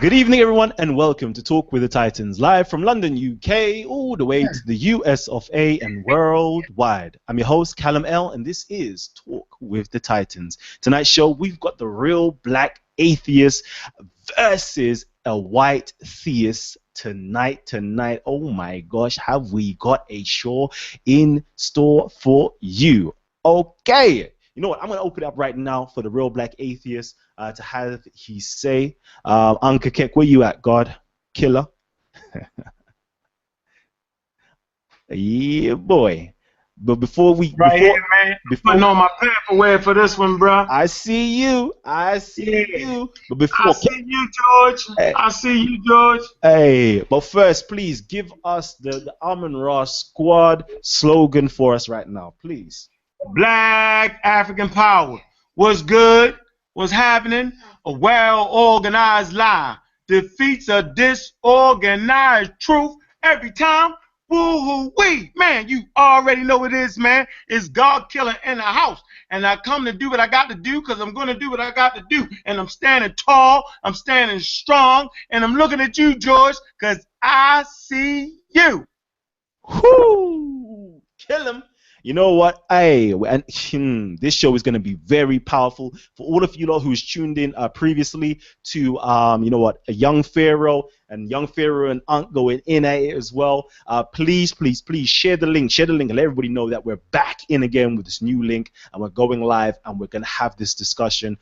Good evening, everyone, and welcome to Talk with the Titans, live from London, UK, all the way to the US of A and worldwide. I'm your host, Kalam L, and this is Talk with the Titans. Tonight's show, we've got the real black atheist versus a white theist. Tonight, oh my gosh, have we got a show in store for you? Okay. You know what? I'm going to open it up right now for the real black atheist to have his say. Uncle Kek, where you at, God? Killer? Yeah, boy. But Right here, man. Putting on my paperware for this one, bro. I see you. I see you. But before, I see you, George. Hey. I see you, George. Hey, but first, please give us the Almond Ross squad slogan for us right now, please. Black African power. What's good? What's happening? A well-organized lie defeats a disorganized truth every time. Woo-hoo-wee. Man, you already know what it is, man. It's God killer in the house. And I come to do what I got to do because I'm going to do what I got to do. And I'm standing tall. I'm standing strong. And I'm looking at you, George, because I see you. Whoo! Kill him. You know what? Hey, and this show is going to be very powerful for all of you lot who's tuned in previously to, you know what, a Young Pharaoh and Unc going in at it as well. Please share the link and let everybody know that we're back in again with this new link and we're going live and we're going to have this discussion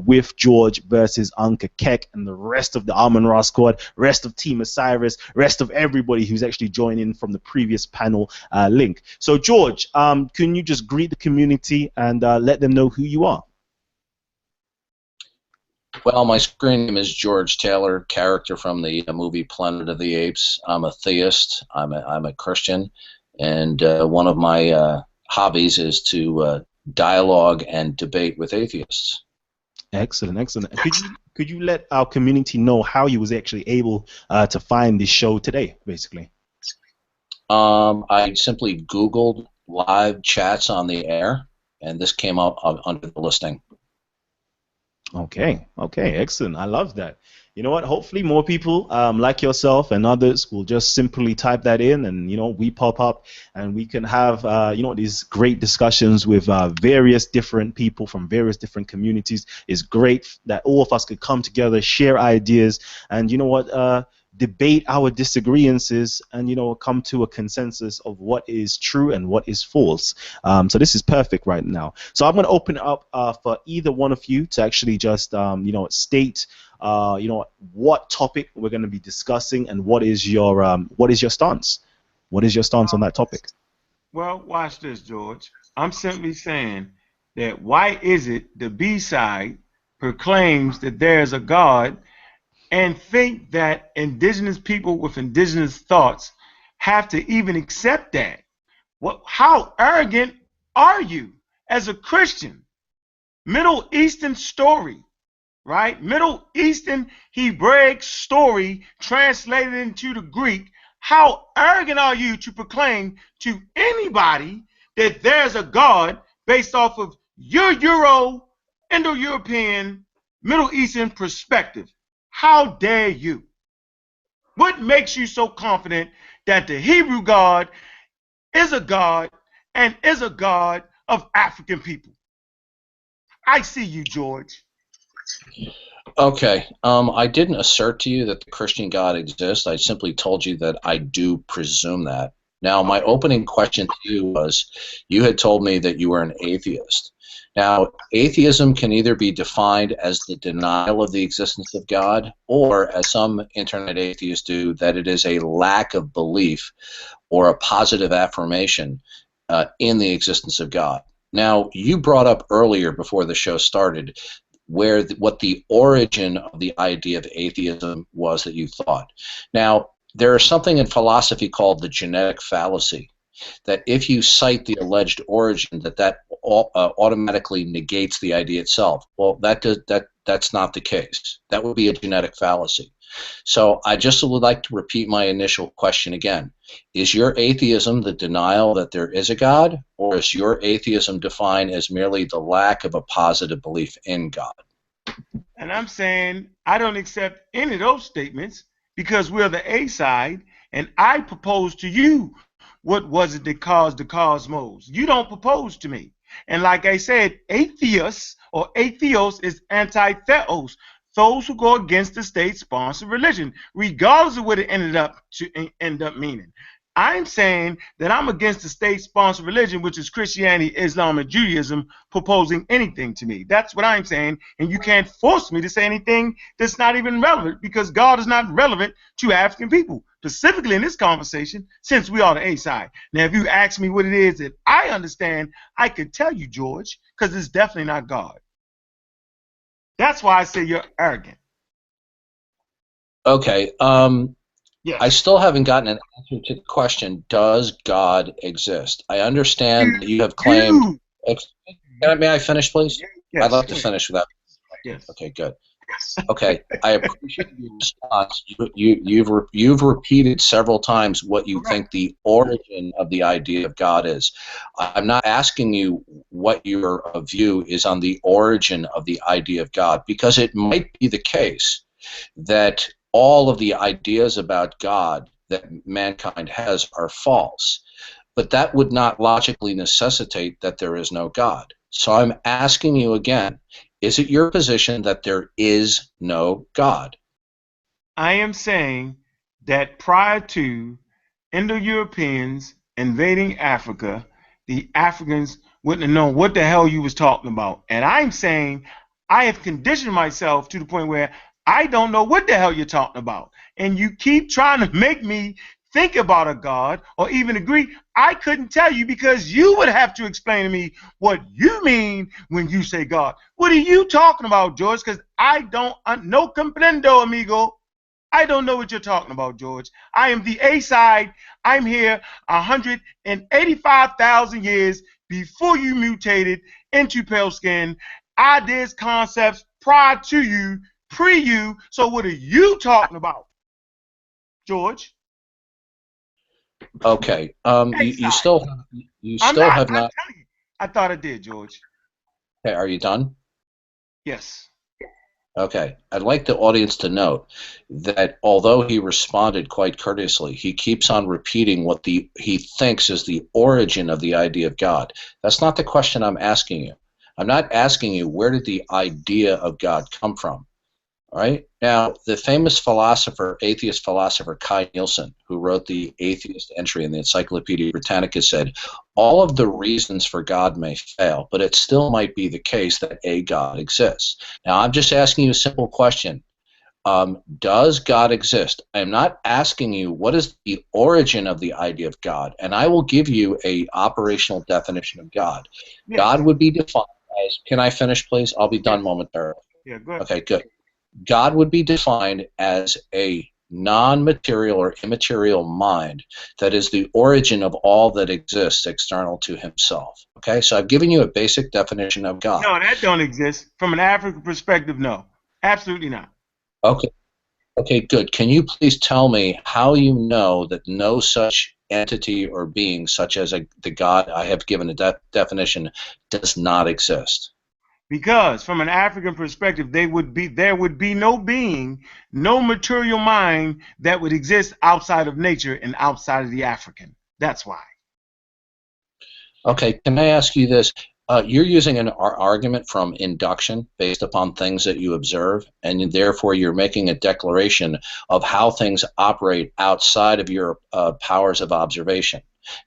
with George versus Uncle Kek and the rest of the Almond Ra squad, rest of Team Osiris, rest of everybody who's actually joining from the previous panel link. So George, can you just greet the community and let them know who you are? Well, my screen name is George Taylor, character from the movie Planet of the Apes. I'm a theist. I'm a Christian, and one of my hobbies is to dialogue and debate with atheists. Excellent. Could you let our community know how you was actually able to find this show today, basically? I simply Googled live chats on the air, and this came up under the listing. Okay, excellent. I love that. You know what? Hopefully more people like yourself and others will just simply type that in and, you know, we pop up and we can have, you know, these great discussions with various different people from various different communities. It's great that all of us could come together, share ideas, and, you know what, debate our disagreements and, you know, come to a consensus of what is true and what is false. So this is perfect right now. So I'm going to open it up for either one of you to actually just, you know, state, you know, what topic we're going to be discussing and what is your stance? What is your stance on that topic? Well, watch this, George. I'm simply saying that why is it the B-side proclaims that there's a God and think that indigenous people with indigenous thoughts have to even accept that? How arrogant are you as a Christian? Middle Eastern story, right? Middle Eastern Hebraic story translated into the Greek. How arrogant are you to proclaim to anybody that there's a God based off of your Indo-European, Middle Eastern perspective? How dare you? What makes you so confident that the Hebrew God is a God and is a God of African people? I see you, George. Okay, I didn't assert to you that the Christian God exists. I simply told you that I do presume that. Now, my opening question to you was, you had told me that you were an atheist. Now, atheism can either be defined as the denial of the existence of God, or, as some internet atheists do, that it is a lack of belief or a positive affirmation in the existence of God. Now, you brought up earlier, before the show started, what the origin of the idea of atheism was that you thought. Now, there is something in philosophy called the genetic fallacy, that if you cite the alleged origin, that automatically negates the idea itself. Well, that's not the case. That would be a genetic fallacy. So I just would like to repeat my initial question again. Is your atheism the denial that there is a God, or is your atheism defined as merely the lack of a positive belief in God? And I'm saying I don't accept any of those statements because we're the A side, and I propose to you what was it that caused the cosmos. You don't propose to me. And like I said, atheists or atheos is anti-theos, those who go against the state-sponsored religion, regardless of what it end up meaning. I'm saying that I'm against the state-sponsored religion, which is Christianity, Islam, and Judaism, proposing anything to me. That's what I'm saying, and you can't force me to say anything that's not even relevant, because God is not relevant to African people, specifically in this conversation, since we are the A side. Now, if you ask me what it is that I understand, I could tell you, George, because it's definitely not God. That's why I say you're arrogant. Okay. Yes. I still haven't gotten an answer to the question, does God exist? I understand that you have claimed... May I finish, please? Yes. I'd like to finish with that. Yes. Okay, good. Okay, I appreciate your response. You've repeated several times what you think the origin of the idea of God is. I'm not asking you what your view is on the origin of the idea of God, because it might be the case that all of the ideas about God that mankind has are false, but that would not logically necessitate that there is no God. So I'm asking you again, is it your position that there is no God? I am saying that prior to Indo-Europeans invading Africa, the Africans wouldn't have known what the hell you was talking about. And I'm saying I have conditioned myself to the point where I don't know what the hell you're talking about. And you keep trying to make me think about a God or even agree. I couldn't tell you, because you would have to explain to me what you mean when you say God. What are you talking about, George? Because I don't, no comprendo, amigo. I don't know what you're talking about, George. I am the A side. I'm here 185,000 years before you mutated into pale skin. Ideas, concepts prior to you, pre you. So what are you talking about, George? Okay. You still have not. I thought I did, George. Okay, are you done? Yes. Okay. I'd like the audience to note that although he responded quite courteously, he keeps on repeating what he thinks is the origin of the idea of God. That's not the question I'm asking you. I'm not asking you where did the idea of God come from. All right. Now, the famous philosopher, atheist philosopher Kai Nielsen, who wrote the atheist entry in the Encyclopedia Britannica, said, all of the reasons for God may fail, but it still might be the case that a God exists. Now, I'm just asking you a simple question. Does God exist? I'm not asking you what is the origin of the idea of God, and I will give you a operational definition of God. Yes. God would be defined as, can I finish, please? I'll be done momentarily. Yeah, go ahead. Okay, good. God would be defined as a non-material or immaterial mind that is the origin of all that exists external to himself. Okay, so I've given you a basic definition of God. No, that don't exist. From an African perspective, no. Absolutely not. Okay. Okay, good. Can you please tell me how you know that no such entity or being, such as the God I have given a definition, does not exist? Because from an African perspective, there would be no being, no material mind that would exist outside of nature and outside of the African. That's why. Okay, can I ask you this? You're using an argument from induction based upon things that you observe, and therefore you're making a declaration of how things operate outside of your powers of observation.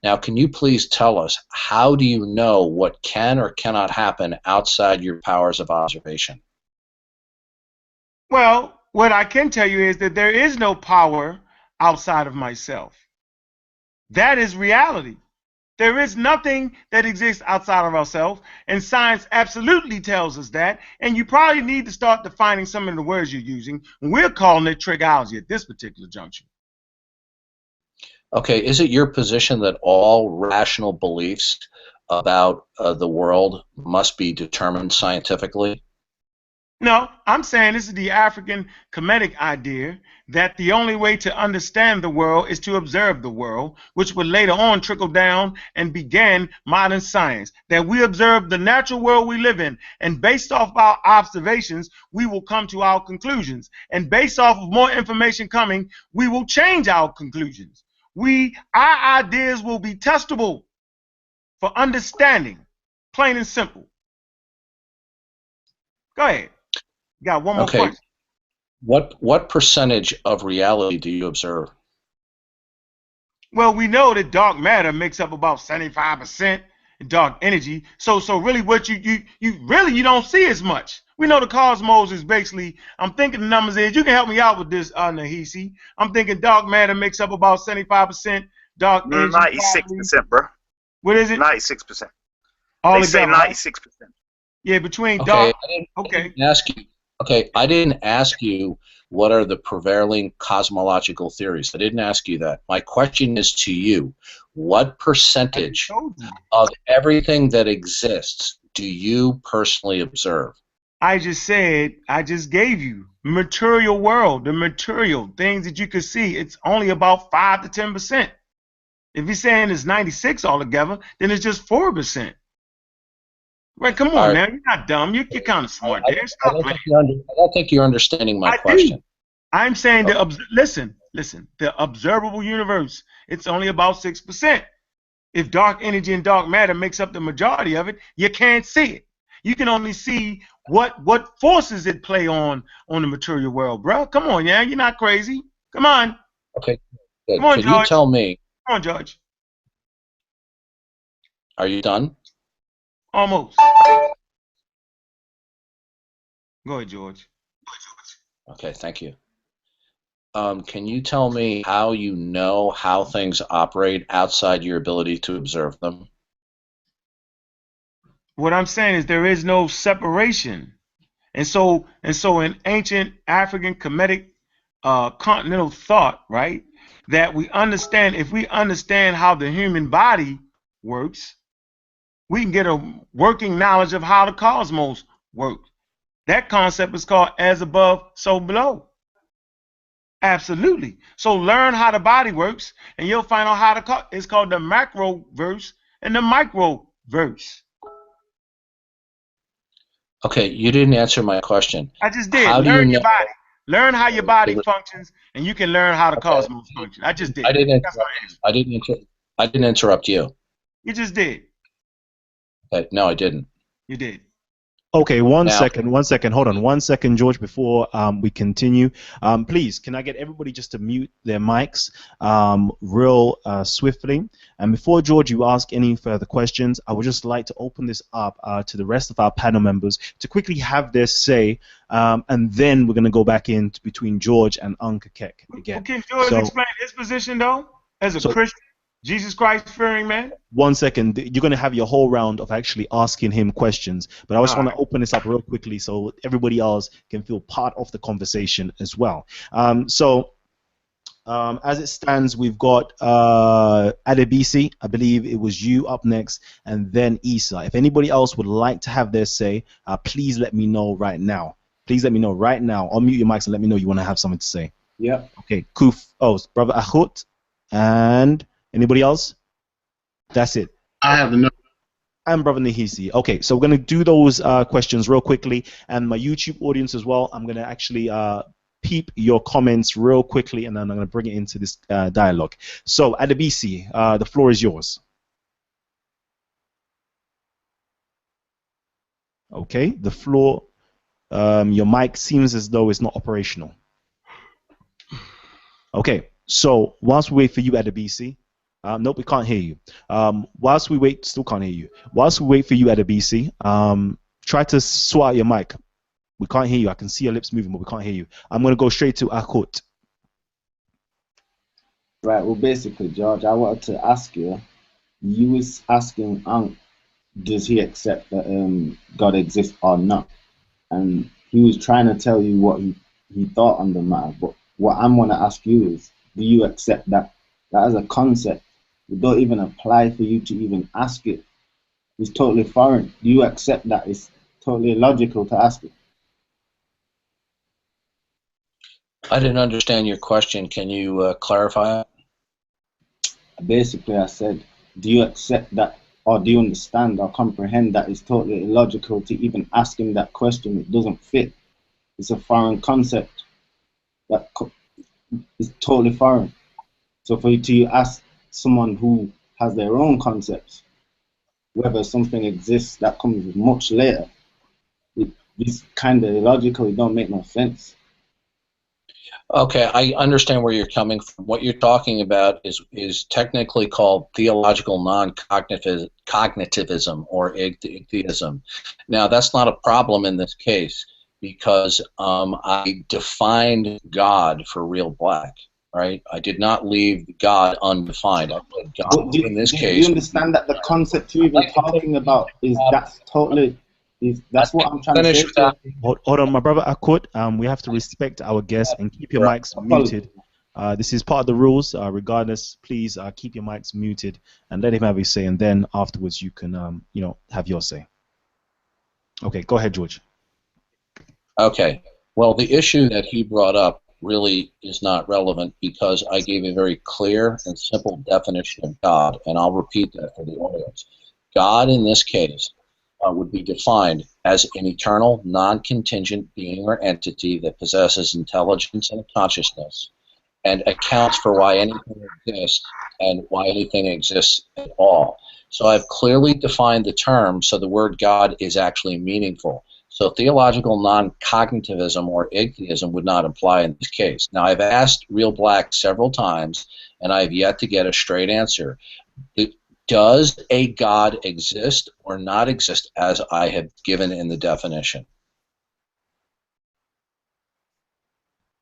Now, can you please tell us, how do you know what can or cannot happen outside your powers of observation? Well, what I can tell you is that there is no power outside of myself. That is reality. There is nothing that exists outside of ourselves, and science absolutely tells us that, and you probably need to start defining some of the words you're using. We're calling it trigology at this particular juncture. Okay, is it your position that all rational beliefs about the world must be determined scientifically? No, I'm saying this is the African Kemetic idea that the only way to understand the world is to observe the world, which would later on trickle down and began modern science. That we observe the natural world we live in, and based off our observations, we will come to our conclusions. And based off of more information coming, we will change our conclusions. Our ideas will be testable for understanding, plain and simple. Go ahead. Got one more Okay. question. What percentage of reality do you observe? Well, we know that dark matter makes up about 75% dark energy. So really what you don't see as much. We know the cosmos is basically, I'm thinking the numbers is, you can help me out with this, Nahisi. I'm thinking dark matter makes up about 75% dark energy. 96%, bro. What is it? 96%. All They say together, right? 96%. Yeah, between Okay, dark. I didn't ask you. Okay, I didn't ask you what are the prevailing cosmological theories. I didn't ask you that. My question is to you: what percentage of everything that exists do you personally observe? I just gave you material world, the material things that you could see. It's only about 5 to 10%. If you're saying it's 96 altogether, then it's just 4%. Right, come on now, you're not dumb. You're kind of smart there. I don't think you're understanding my question. I'm saying listen, the observable universe, it's only about 6%. If dark energy and dark matter makes up the majority of it, you can't see it. You can only see what forces it play on the material world, bro. Come on, yeah, you're not crazy. Come on. Okay, good. Come on, Can George. you tell me? Come on, George. Are you done? Almost. Go ahead, George. Okay, thank you. Can you tell me how you know how things operate outside your ability to observe them? What I'm saying is there is no separation. And so in ancient African Kemetic continental thought, right, that we understand, if we understand how the human body works, we can get a working knowledge of how the cosmos works. That concept is called as above, so below. Absolutely. So learn how the body works, and you'll find out how it's called the macro verse and the micro verse. Okay, you didn't answer my question. I just did. How do you learn know? your body. Learn how your body functions, and you can learn how the cosmos functions. I just did. I didn't. That's my answer. I didn't interrupt you. You just did. Okay, no, I didn't. You did. Okay, one second. Hold on 1 second, George, before we continue. Please, can I get everybody just to mute their mics real swiftly? And before, George, you ask any further questions, I would just like to open this up to the rest of our panel members to quickly have their say, and then we're going to go back in between George and Uncle Kek again. Well, can George explain his position, though, as a Christian? Jesus Christ fearing man? 1 second. You're going to have your whole round of actually asking him questions, but I just want to open this up real quickly so everybody else can feel part of the conversation as well. As it stands, we've got Adebisi. I believe it was you up next, and then Isa. If anybody else would like to have their say, please let me know right now. Please let me know right now. Unmute your mics and let me know you want to have something to say. Yeah. Okay. Kuf. Oh, Brother Ahut. And anybody else? That's it. I have no. And Brother Nahisi. Okay, so we're going to do those questions real quickly. And my YouTube audience as well, I'm going to actually peep your comments real quickly, and then I'm going to bring it into this dialogue. So, Adebisi, the floor is yours. Okay, the floor, your mic seems as though it's not operational. Okay, so whilst we wait for you, Adebisi, nope, we can't hear you. Whilst we wait, still can't hear you. Whilst we wait for you, Adebisi, try to sort out your mic. We can't hear you. I can see your lips moving, but we can't hear you. I'm going to go straight to Akut. Right, well, basically, George, I wanted to ask you, you was asking Ankh, does he accept that God exists or not? And he was trying to tell you what he thought on the matter, but what I'm going to ask you is, do you accept that as a concept? It don't even apply for you to even ask it. It's totally foreign. Do you accept that it's totally illogical to ask it? I didn't understand your question. Can you clarify it? Basically, I said, do you accept that, or do you understand or comprehend that it's totally illogical to even ask him that question? It doesn't fit. It's a foreign concept that is totally foreign. So for you to ask someone who has their own concepts whether something exists that comes much later, it's kind of illogical. It don't make no sense. Okay, I understand where you're coming from. What you're talking about is technically called theological non-cognitivism or atheism. Now, that's not a problem in this case because I defined God for real black, right? I did not leave God undefined. I put God in this case. Do you understand that the concept you're even talking about is that's totally... That's what I'm trying to say to you. Hold on, my brother Akut. We have to respect our guests and keep your mics muted. This is part of the rules. Regardless, please keep your mics muted and let him have his say, and then afterwards you can, have your say. Okay, go ahead, George. Okay. Well, the issue that he brought up really is not relevant because I gave a very clear and simple definition of God, and I'll repeat that for the audience. God, in this case, would be defined as an eternal, non-contingent being or entity that possesses intelligence and consciousness and accounts for why anything exists and why anything exists at all. So I've clearly defined the term so the word God is actually meaningful. So theological non-cognitivism or atheism would not apply in this case. Now, I've asked Real Black several times, and I've yet to get a straight answer. Does a God exist or not exist as I have given in the definition?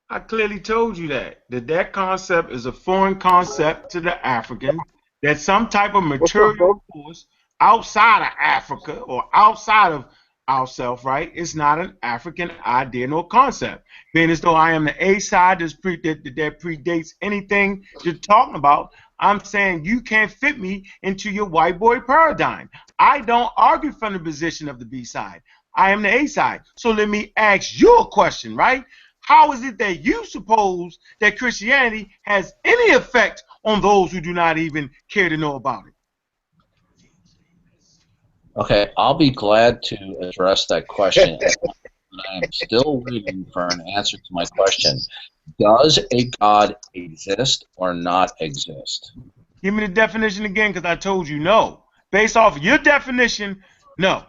I clearly told you that concept is a foreign concept to the African, that some type of material force outside of Africa or outside of ourselves, right? It's not an African idea nor concept. Being as though I am the A side that predates anything you're talking about, I'm saying you can't fit me into your white boy paradigm. I don't argue from the position of the B side. I am the A side. So let me ask you a question, right? How is it that you suppose that Christianity has any effect on those who do not even care to know about it? Okay, I'll be glad to address that question. I'm still waiting for an answer to my question. Does a God exist or not exist? Give me the definition again, because I told you no. Based off your definition, no.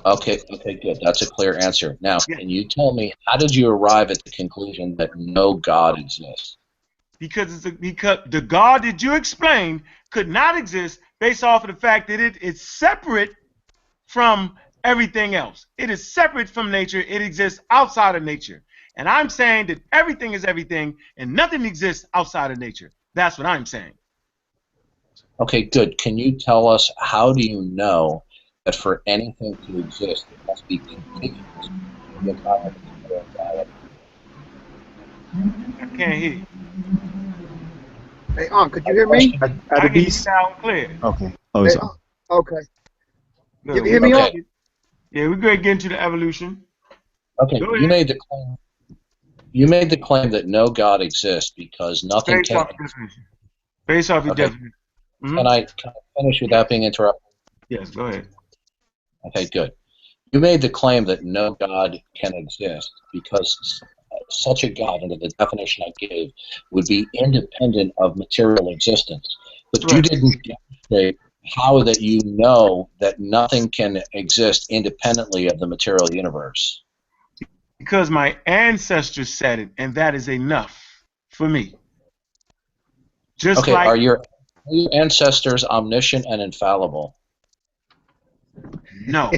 Okay, good. That's a clear answer. Now, can you tell me, how did you arrive at the conclusion that no God exists? Because the God that you explained could not exist based off of the fact that it is separate from everything else. It is separate from nature. It exists outside of nature. And I'm saying that everything is everything and nothing exists outside of nature. That's what I'm saying. Okay, good. Can you tell us, how do you know that for anything to exist, it must be contiguous to the entire reality? I can't hear you. Hey, could you hear me? I can hear you now clear. Okay. Oh, Hey, it's okay. Good. You hear me? Okay. Yeah, we're going to get into the evolution. Okay, you made the claim that no God exists because nothing Based can. off your definition. Based off your definition. Mm-hmm. Can I finish without being interrupted? Yes, go ahead. Okay, good. You made the claim that no God can exist because such a God, under the definition I gave, would be independent of material existence. But you didn't demonstrate how that you know that nothing can exist independently of the material universe. Because my ancestors said it, and that is enough for me. Just okay, like are your ancestors omniscient and infallible? No.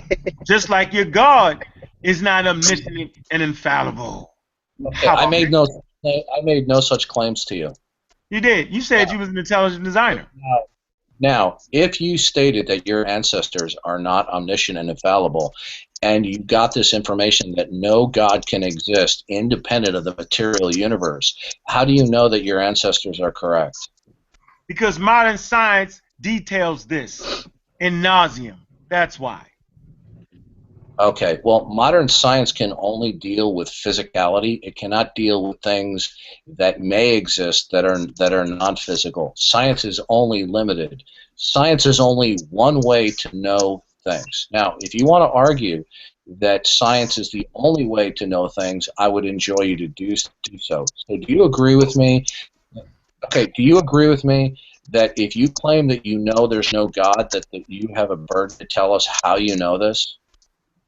Just like your God is not omniscient and infallible. Okay, I made no such claims to you. You did. You said you was an intelligent designer. Now, if you stated that your ancestors are not omniscient and infallible, and you got this information that no God can exist independent of the material universe, how do you know that your ancestors are correct? Because modern science details this in nauseam. That's why. Okay, well, modern science can only deal with physicality. It cannot deal with things that may exist that are non-physical. Science is only limited. Science is only one way to know things. Now, if you want to argue that science is the only way to know things, I would enjoy you to do so. So, do you agree with me? Okay, do you agree with me that if you claim that you know there's no God, that you have a burden to tell us how you know this?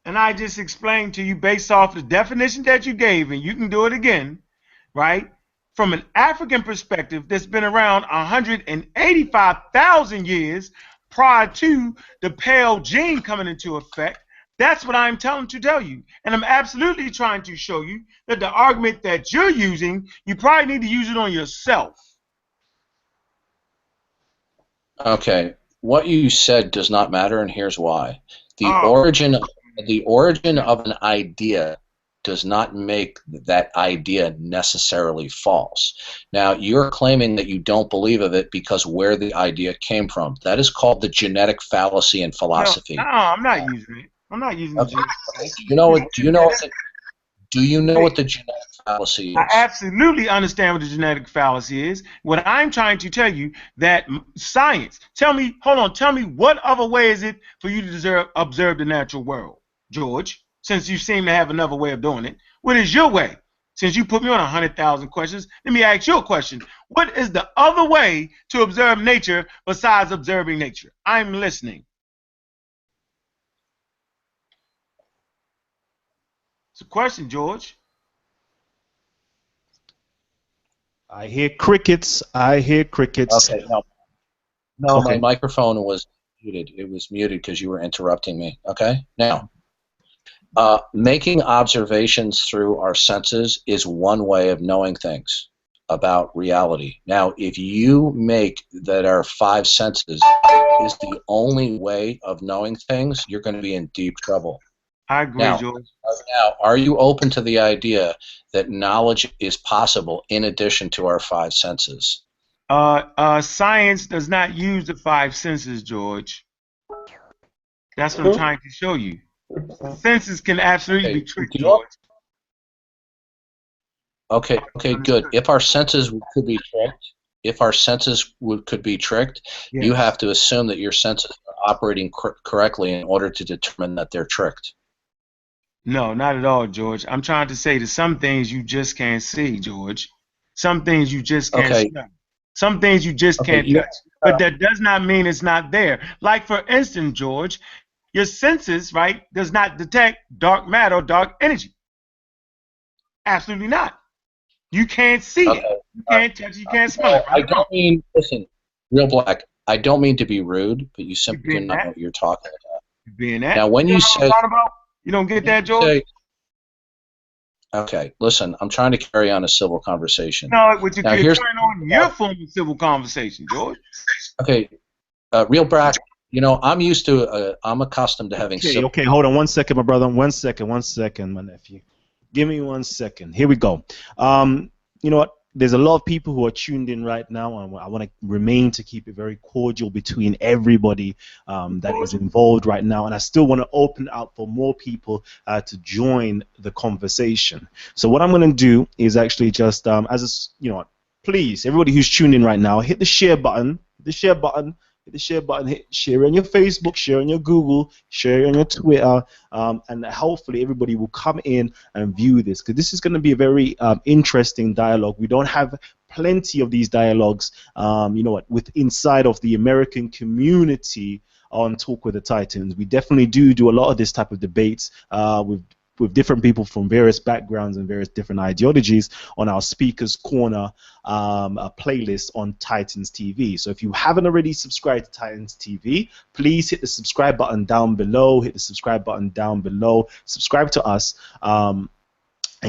And I just explained to you based off the definition that you gave, and you can do it again, right? From an African perspective that's been around 185,000 years prior to the pale gene coming into effect. That's what I'm trying to tell you. And I'm absolutely trying to show you that the argument that you're using, you probably need to use it on yourself. Okay, what you said does not matter, and here's why. The Oh, origin of an idea does not make that idea necessarily false. Now, you're claiming that you don't believe of it because where the idea came from. That is called the genetic fallacy in no, philosophy. I'm not using it. I'm not using the Okay. genetic Do you know what? Do you know what? Do you know what fallacy. the genetic fallacy I is? absolutely understand what the genetic fallacy is. What I'm trying to tell you that science. Tell me, hold on. Tell me what other way is it for you to observe the natural world, George? Since you seem to have another way of doing it, what is your way? Since you put me on 100,000 questions, let me ask you a question. What is the other way to observe nature besides observing nature? I'm listening. It's a question, George. I hear crickets. I hear crickets. Okay, no, my Okay. microphone was muted. It was muted because you were interrupting me. Okay, now. Making observations through our senses is one way of knowing things about reality. Now, if you make that our five senses is the only way of knowing things, you're going to be in deep trouble. I agree, George. Now, are you open to the idea that knowledge is possible in addition to our five senses? Science does not use the five senses, George. That's what I'm trying to show you. Senses can absolutely be tricked, George. Okay, good. If our senses could be tricked, Yes. you have to assume that your senses are operating correctly in order to determine that they're tricked. No, not at all, George. I'm trying to say that some things you just can't see, George. Some things you just can't smell. Some things you just can't touch. But that does not mean it's not there. Like, for instance, George, your senses, right, does not detect dark matter or dark energy. Absolutely not. You can't see it. You can't touch it. You can't smell it. I don't mean, listen, Real Black, I don't mean to be rude, but you simply do not know what you're talking about. Being that. Now, when you say, you don't get that, George? Okay, listen, I'm trying to carry on a civil conversation. No, what you're carrying on your form of civil conversation, George. Okay, Real Black, you know, I'm accustomed to having civil. Okay, hold on 1 second, my brother. 1 second, my nephew. Give me 1 second. Here we go. You know what? There's a lot of people who are tuned in right now, and I want to remain to keep it very cordial between everybody that is involved right now, and I still want to open out for more people to join the conversation. So what I'm going to do is actually just, please, everybody who's tuned in right now, hit the share button, hit share on your Facebook, share on your Google, share on your Twitter, and hopefully everybody will come in and view this, because this is going to be a very interesting dialogue. We don't have plenty of these dialogues, with inside of the American community on Talk with the Titans. We definitely do a lot of this type of debates with different people from various backgrounds and various different ideologies on our Speakers Corner a playlist on Titans TV. So if you haven't already subscribed to Titans TV, please hit the subscribe button down below. Subscribe to us. And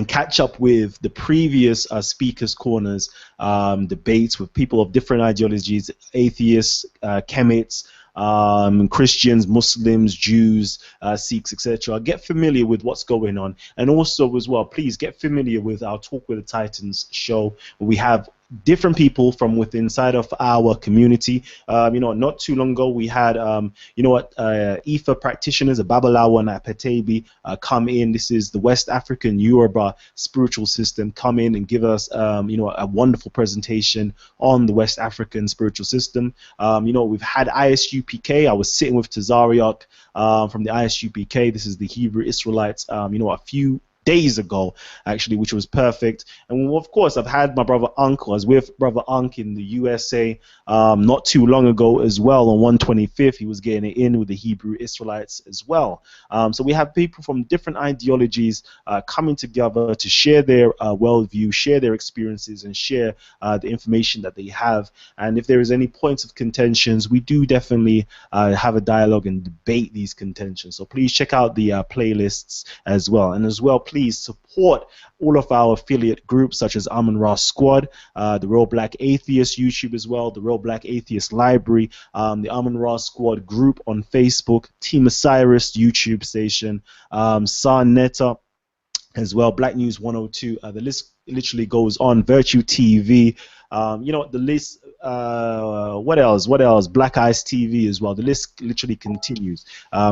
catch up with the previous Speakers Corners debates with people of different ideologies, atheists, chemists, Christians, Muslims, Jews, Sikhs, etc. Get familiar with what's going on, and also as well, please get familiar with our Talk with the Titans show. We have different people from within inside of our community. Not too long ago we had Ifa practitioners, a Babalawo and a Petebi, come in. This is the West African Yoruba spiritual system. Come in and give us a wonderful presentation on the West African spiritual system. We've had ISUPK. I was sitting with Tazariak from the ISUPK. This is the Hebrew Israelites. A few days ago, actually, which was perfect. And of course, I've had my brother Unc. I was with brother Unc in the USA not too long ago as well. On 125th, he was getting it in with the Hebrew Israelites as well. So we have people from different ideologies coming together to share their worldview, share their experiences, and share the information that they have. And if there is any points of contentions, we do definitely have a dialogue and debate these contentions. So please check out the playlists as well. And as well, please support all of our affiliate groups such as Amun-Ra Squad, the Real Black Atheist YouTube as well, the Real Black Atheist Library, the Amun-Ra Squad group on Facebook, Team Osiris YouTube station, San Neta as well, Black News 102. The list literally goes on. Virtue TV, the list. What else? Black Eyes TV as well. The list literally continues.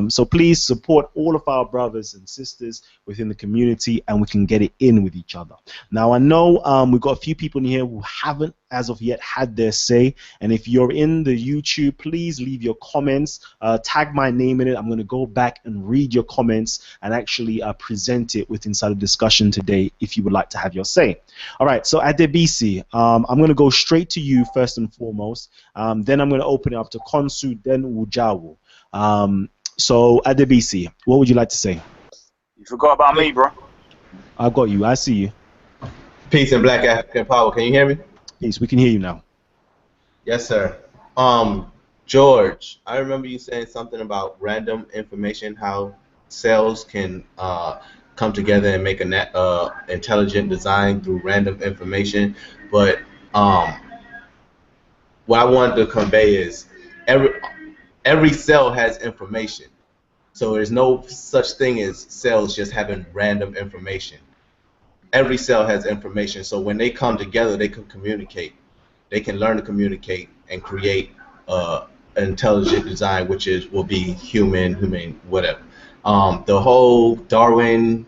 So please support all of our brothers and sisters within the community, and we can get it in with each other. Now I know we've got a few people in here who haven't as of yet had their say, and if you're in the YouTube, please leave your comments, tag my name in it. I'm going to go back and read your comments and actually present it with inside the discussion today if you would like to have your say. All right, so Adebisi, I'm going to go straight to you first and foremost. Then I'm going to open it up to Konsu, then Wujawu. So Adebisi, what would you like to say? You forgot about me, bro. I've got you. I see you. Peace and Black African Power. Can you hear me? Peace. We can hear you now. Yes, sir. George, I remember you saying something about random information, how cells can come together and make an intelligent design through random information. But what I wanted to convey is every cell has information. So there's no such thing as cells just having random information. Every cell has information. So when they come together, they can communicate. They can learn to communicate and create an intelligent design, which will be human, whatever. The whole Darwin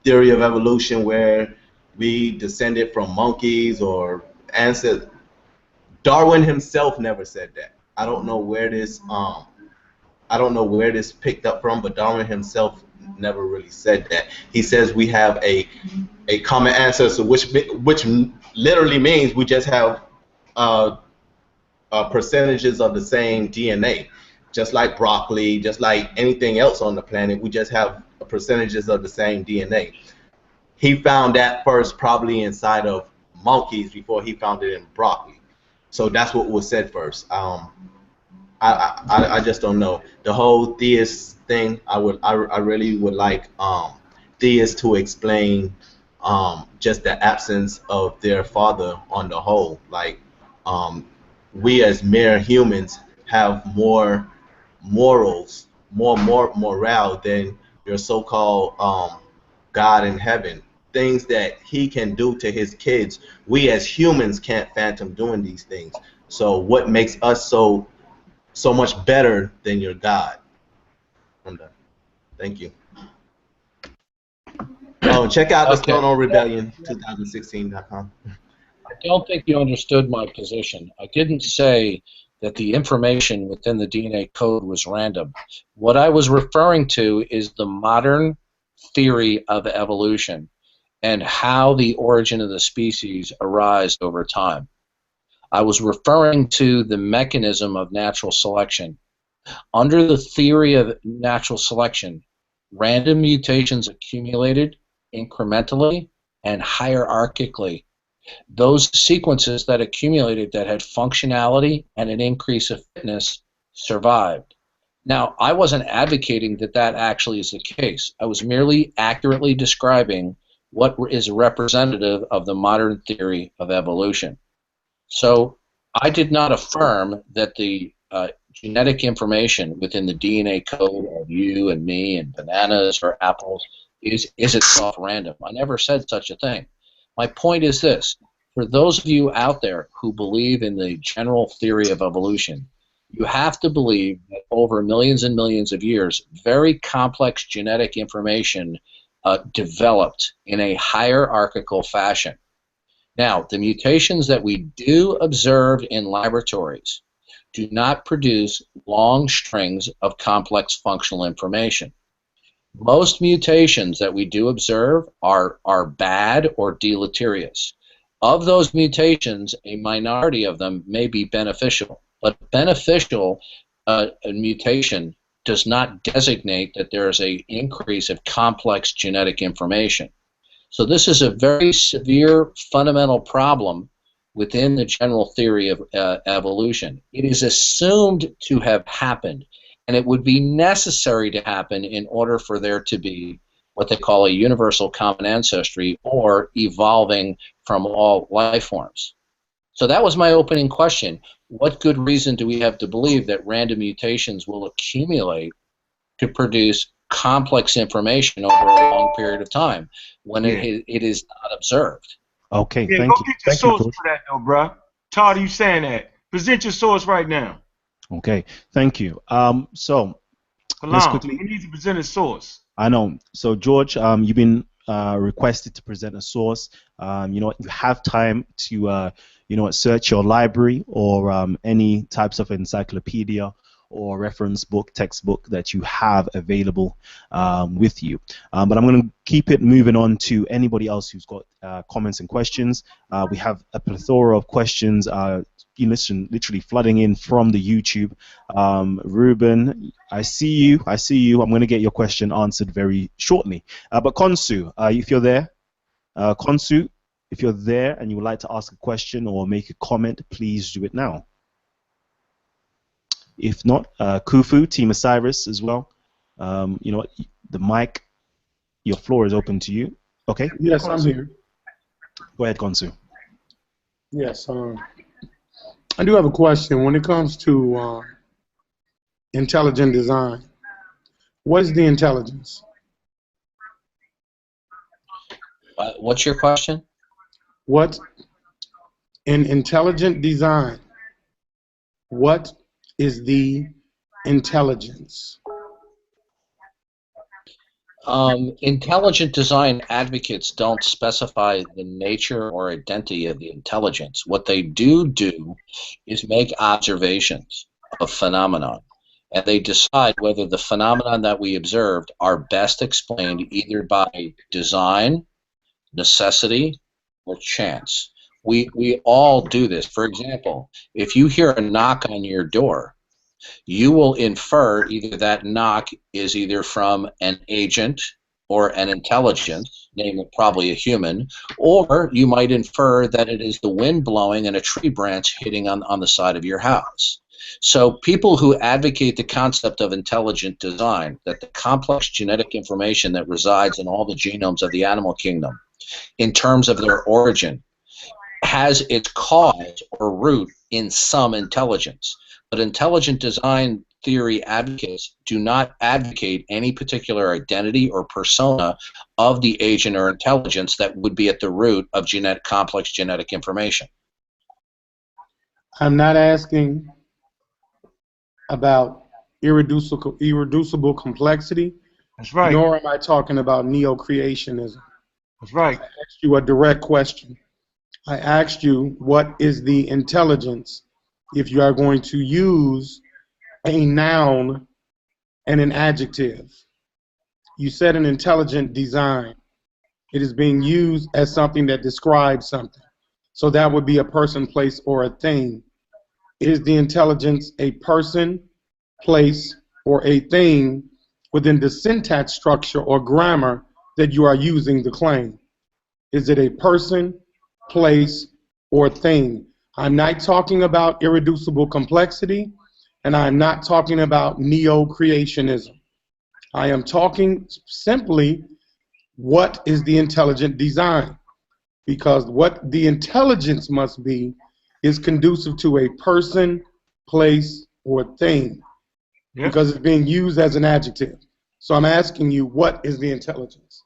theory of evolution, where we descended from monkeys or ancestors. Darwin himself never said that. I don't know where this picked up from, but Darwin himself never really said that. He says we have a common ancestor, which literally means we just have percentages of the same DNA, just like broccoli, just like anything else on the planet. We just have percentages of the same DNA. He found that first, probably inside of monkeys, before he found it in broccoli. So that's what was said first. I just don't know. The whole theist thing, I really would like theists to explain just the absence of their father on the whole. Like we as mere humans have more morals, more morale than your so-called God in heaven. Things that he can do to his kids, we as humans can't fathom doing these things. So what makes us so much better than your God? I'm done. Thank you. Oh, check out the Stone on Rebellion 2016.com. I don't think you understood my position. I didn't say that the information within the DNA code was random. What I was referring to is the modern theory of evolution and how the origin of the species arise over time. I was referring to the mechanism of natural selection. Under the theory of natural selection, random mutations accumulated incrementally and hierarchically. Those sequences that accumulated that had functionality and an increase of fitness survived. Now, I wasn't advocating that that actually is the case. I was merely accurately describing what is representative of the modern theory of evolution. So I did not affirm that the genetic information within the DNA code of you and me and bananas or apples is itself random. I never said such a thing. My point is this. For those of you out there who believe in the general theory of evolution, you have to believe that over millions and millions of years, very complex genetic information developed in a hierarchical fashion. Now, the mutations that we do observe in laboratories do not produce long strings of complex functional information. Most mutations that we do observe are bad or deleterious. Of those mutations, a minority of them may be beneficial, but beneficial mutation does not designate that there is an increase of complex genetic information. So this is a very severe fundamental problem within the general theory of evolution. It is assumed to have happened, and it would be necessary to happen in order for there to be what they call a universal common ancestry, or evolving from all life forms. So that was my opening question. What good reason do we have to believe that random mutations will accumulate to produce complex information over a long period of time when it is not observed? Okay, Yeah, thank go you. get your Thank you, source George. for that, though, bruh. Todd, you saying that? Present your source right now. Okay, thank you. So let's Kalam, quickly. he needs to present his source. I know. So George, you've been requested to present a source. You know what? You have time to you know, search your library or any types of encyclopedia or reference book, textbook that you have available with you. But I'm going to keep it moving on to anybody else who's got comments and questions. We have a plethora of questions. You listen, literally flooding in from the YouTube. Ruben, I see you. I see you. I'm going to get your question answered very shortly. But Konsu, if you're there, Konsu, if you're there and you would like to ask a question or make a comment, please do it now. If not, Kufu, Team Osiris as well. You know what? The mic, your floor is open to you. Okay. Yes, I'm here. Go ahead, Konsu. Yes, I do have a question. When it comes to intelligent design, what is the intelligence? What's your question? What in intelligent design? What is the intelligence? Intelligent design advocates don't specify the nature or identity of the intelligence. What they do is make observations of phenomenon, and they decide whether the phenomenon that we observed are best explained either by design, necessity, or chance. We all do this. For example, if you hear a knock on your door, you will infer either that knock is either from an agent or an intelligence, namely probably a human, or you might infer that it is the wind blowing and a tree branch hitting on the side of your house. So people who advocate the concept of intelligent design, that the complex genetic information that resides in all the genomes of the animal kingdom, in terms of their origin, has its cause or root in some intelligence. But intelligent design theory advocates do not advocate any particular identity or persona of the agent or intelligence that would be at the root of complex genetic information. I'm not asking about irreducible complexity, That's right. nor am I talking about neo-creationism. That's right. I asked you a direct question. I asked you, what is the intelligence if you are going to use a noun and an adjective? You said an intelligent design. It is being used as something that describes something. So that would be a person, place, or a thing. Is the intelligence a person, place, or a thing within the syntax structure or grammar that you are using to claim? Is it a person, place, or thing? I'm not talking about irreducible complexity, and I'm not talking about neo-creationism. I am talking simply, what is the intelligent design? Because what the intelligence must be is conducive to a person, place, or thing Yep. because it's being used as an adjective. So I'm asking you, what is the intelligence?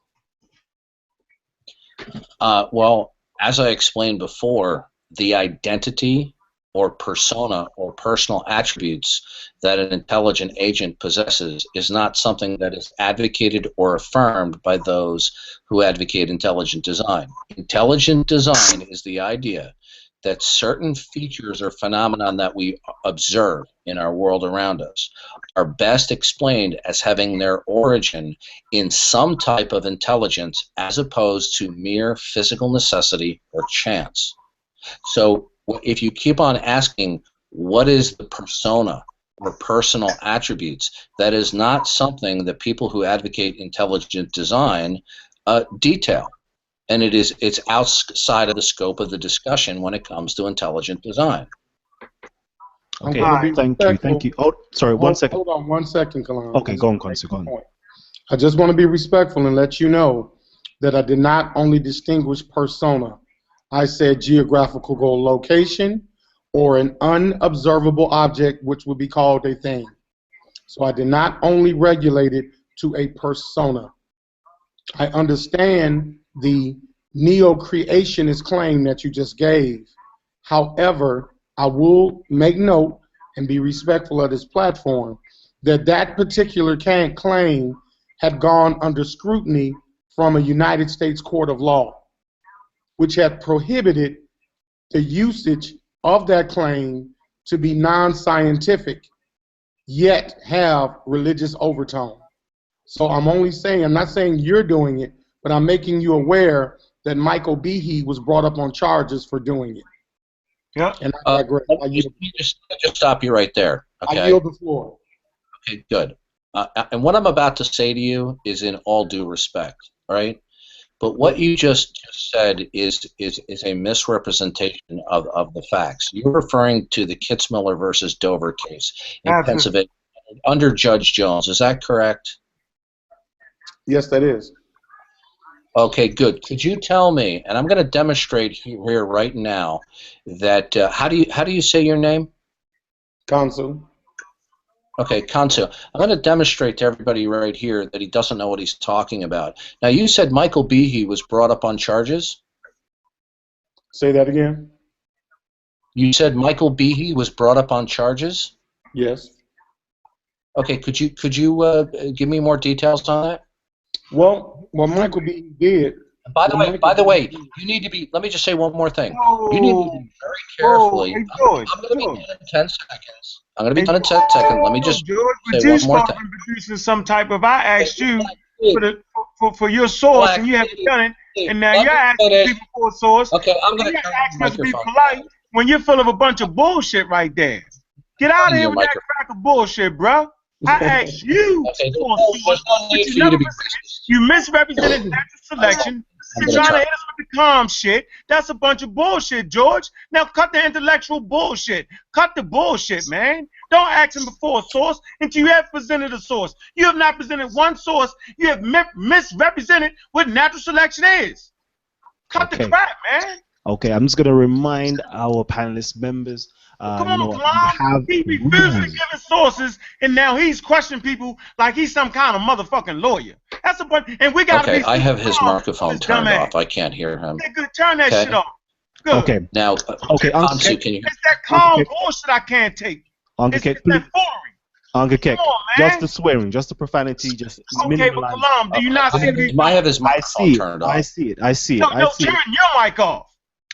Well, as I explained before, the identity or persona or personal attributes that an intelligent agent possesses is not something that is advocated or affirmed by those who advocate intelligent design. Intelligent design is the idea that certain features or phenomenon that we observe in our world around us are best explained as having their origin in some type of intelligence as opposed to mere physical necessity or chance. So if you keep on asking what is the persona or personal attributes, that is not something that people who advocate intelligent design detail. And it's outside of the scope of the discussion when it comes to intelligent design. Okay, I'm gonna be thank you. Oh, sorry, one second. Hold on 1 second, Kalam. Okay, go on, Konsu, go on. I just want to be respectful and let you know that I did not only distinguish persona. I said geographical location or an unobservable object, which would be called a thing. So I did not only regulate it to a persona. I understand the neo-creationist claim that you just gave. However, I will make note and be respectful of this platform that that particular claim had gone under scrutiny from a United States court of law, which had prohibited the usage of that claim to be non-scientific, yet have religious overtone. So I'm only saying, I'm not saying you're doing it, but I'm making you aware that Michael Behe was brought up on charges for doing it. Yeah. And I digress. Let me just stop you right there. Okay. I yield the floor. Okay, good. And what I'm about to say to you is in all due respect, all right? But what you just said is a misrepresentation of the facts. You're referring to the Kitzmiller versus Dover case in Absolutely. Pennsylvania under Judge Jones. Is that correct? Yes, that is. Okay, good. Could you tell me, and I'm going to demonstrate here right now, that how do you say your name? Consul. Okay, Kansu. I'm going to demonstrate to everybody right here that he doesn't know what he's talking about. Now, you said Michael Behe was brought up on charges? Say that again. You said Michael Behe was brought up on charges? Yes. Okay, could you give me more details on that? Well, Michael Behe did. By the way, you need to be. Let me just say one more thing. You need to be very carefully. Hey, George, I'm going to be done in 10 seconds. I'm going to be done in 10 seconds. Let me just George, say but you one more start thing. producing some type of. I asked you Black for your source, Black and you haven't done it, and now Let you're me asking finish. people for a source. Okay, I'm going You're to turn on asking the us to be microphone. polite when you're full of a bunch of bullshit right there. Get out of On here your with that microphone. crack of bullshit, bro. I asked you Okay, for a source, there's no but need you for you to never be presented. You misrepresented natural selection. You're gonna trying to try. hit us with the calm shit. That's a bunch of bullshit, George. Now cut the intellectual bullshit. Cut the bullshit, man. Don't ask him before a source until you have presented a source. You have not presented one source. You have misrepresented what natural selection is. Cut the crap, man. Okay, I'm just gonna remind our panelist members. Come You on, know, Kalam. He refused to give his sources, and now he's questioning people like he's some kind of motherfucking lawyer. That's a bunch, and we gotta Okay, be. I have his microphone this turned dumbass. off. I can't hear him. Okay, good. Turn that Okay. shit off. Good. Okay. Now, Okay, Kansu, can you? It's that calm Okay. bullshit I can't take. Uncle It's Kek, that please. foolery. Uncle Kek, Come on, just man. the swearing, just the profanity, just Okay, but minimize. Kalam, do you not see these? I have his I microphone see it. turned I off. see it. I see it. No, I no, see turn it. your mic off.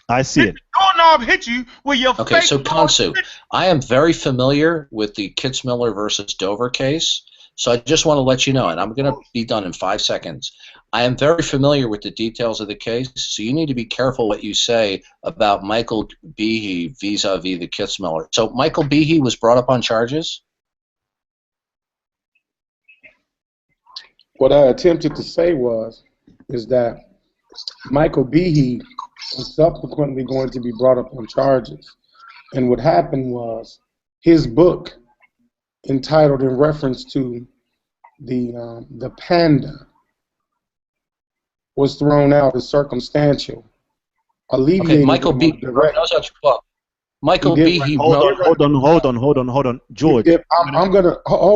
I see it. Doorknob hit you with your Okay, fake so Kansu, bullshit. I am very familiar with the Kitzmiller versus Dover case, so I just want to let you know, and I'm going to be done in 5 seconds. I am very familiar with the details of the case, so you need to be careful what you say about Michael Behe vis-a-vis the Kitzmiller. So Michael Behe was brought up on charges? What I attempted to say is that Michael Behe was subsequently going to be brought up on charges. And what happened was his book, entitled in reference to the panda, was thrown out as circumstantial, Okay, alleviating Michael him Behe of direct. no such book. Michael He did B. right. He Hold wrote. on, George. I'm gonna hold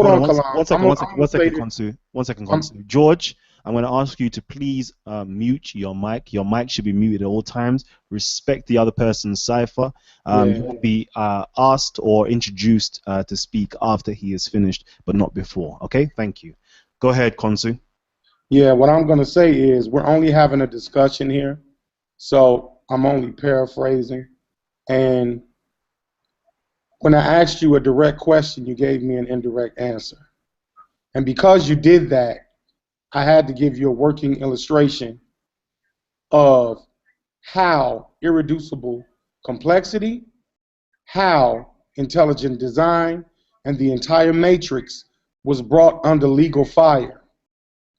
on, Kalam. One second, I'm gonna say this. Konsu. One second, I'm- Konsu. George, I'm going to ask you to please mute your mic. Your mic should be muted at all times. Respect the other person's cipher. You will be asked or introduced to speak after he is finished, but not before. Okay? Thank you. Go ahead, Konsu. Yeah, what I'm gonna say is we're only having a discussion here, so I'm only paraphrasing. And when I asked you a direct question, you gave me an indirect answer. And because you did that, I had to give you a working illustration of how irreducible complexity, how intelligent design, and the entire matrix was brought under legal fire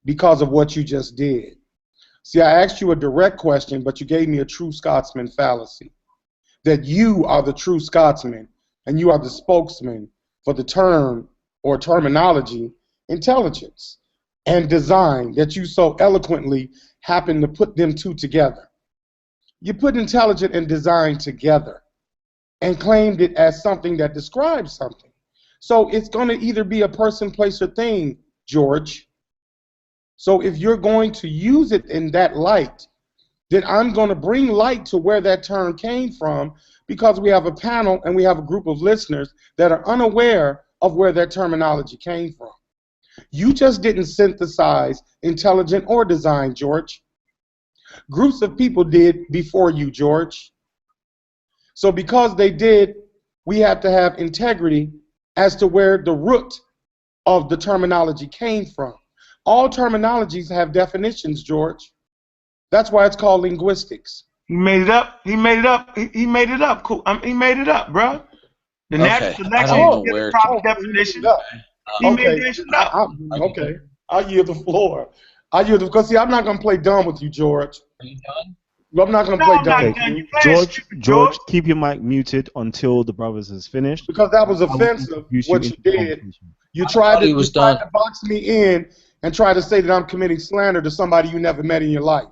because of what you just did. See, I asked you a direct question, but you gave me a true Scotsman fallacy. That you are the true Scotsman, and you are the spokesman for the term or terminology intelligence and design, that you so eloquently happen to put them two together. You put intelligent and design together and claimed it as something that describes something. So it's going to either be a person, place, or thing, George. So if you're going to use it in that light, then I'm going to bring light to where that term came from, because we have a panel and we have a group of listeners that are unaware of where that terminology came from. You just didn't synthesize intelligent or design, George. Groups of people did before you, George. So because they did, we have to have integrity as to where the root of the terminology came from. All terminologies have definitions, George. That's why it's called linguistics. He made it up. He made it up. He made it up. Cool. He made it up, bro. The natural Okay, I selection don't know is where the proper to. definition. He Okay, made that shit up. okay. I yield the floor. I yield because see, I'm not gonna play dumb with you, George. Are you done? I'm not gonna No, play I'm dumb not with done. you You playing stupid, George. George, keep your mic muted until the brothers is finished. because that was I will offensive. introduce What you into the did, conversation. you I tried thought to he you was tried done. to box me in and try to say that I'm committing slander to somebody you never met in your life.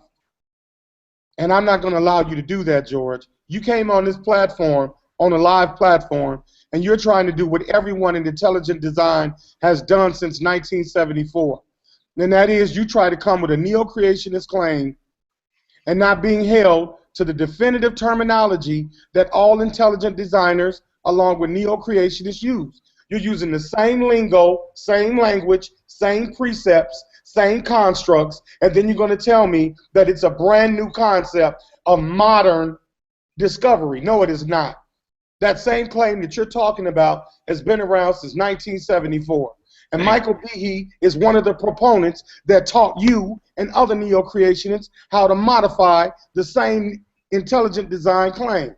And I'm not going to allow you to do that, George. You came on this platform, on a live platform, and you're trying to do what everyone in intelligent design has done since 1974. And that is you try to come with a neo-creationist claim and not being held to the definitive terminology that all intelligent designers, along with neo-creationists, use. You're using the same lingo, same language, same precepts, same constructs, and then you're going to tell me that it's a brand new concept of modern discovery. No, it is not. That same claim that you're talking about has been around since 1974. And Michael Behe is one of the proponents that taught you and other neo-creationists how to modify the same intelligent design claim.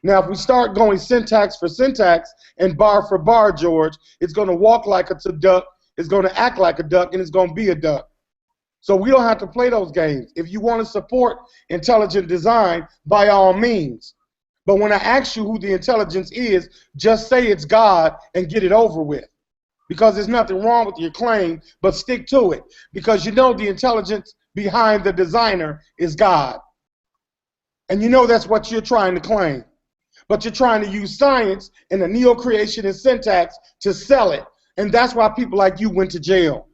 Now, if we start going syntax for syntax and bar for bar, George, it's going to walk like it's a duck, it's going to act like a duck, and it's going to be a duck. So we don't have to play those games. If you want to support intelligent design, by all means. But when I ask you who the intelligence is, just say it's God and get it over with. Because there's nothing wrong with your claim, but stick to it. Because you know the intelligence behind the designer is God. And you know that's what you're trying to claim. But you're trying to use science and the neo-creationist syntax to sell it. And that's why people like you went to jail.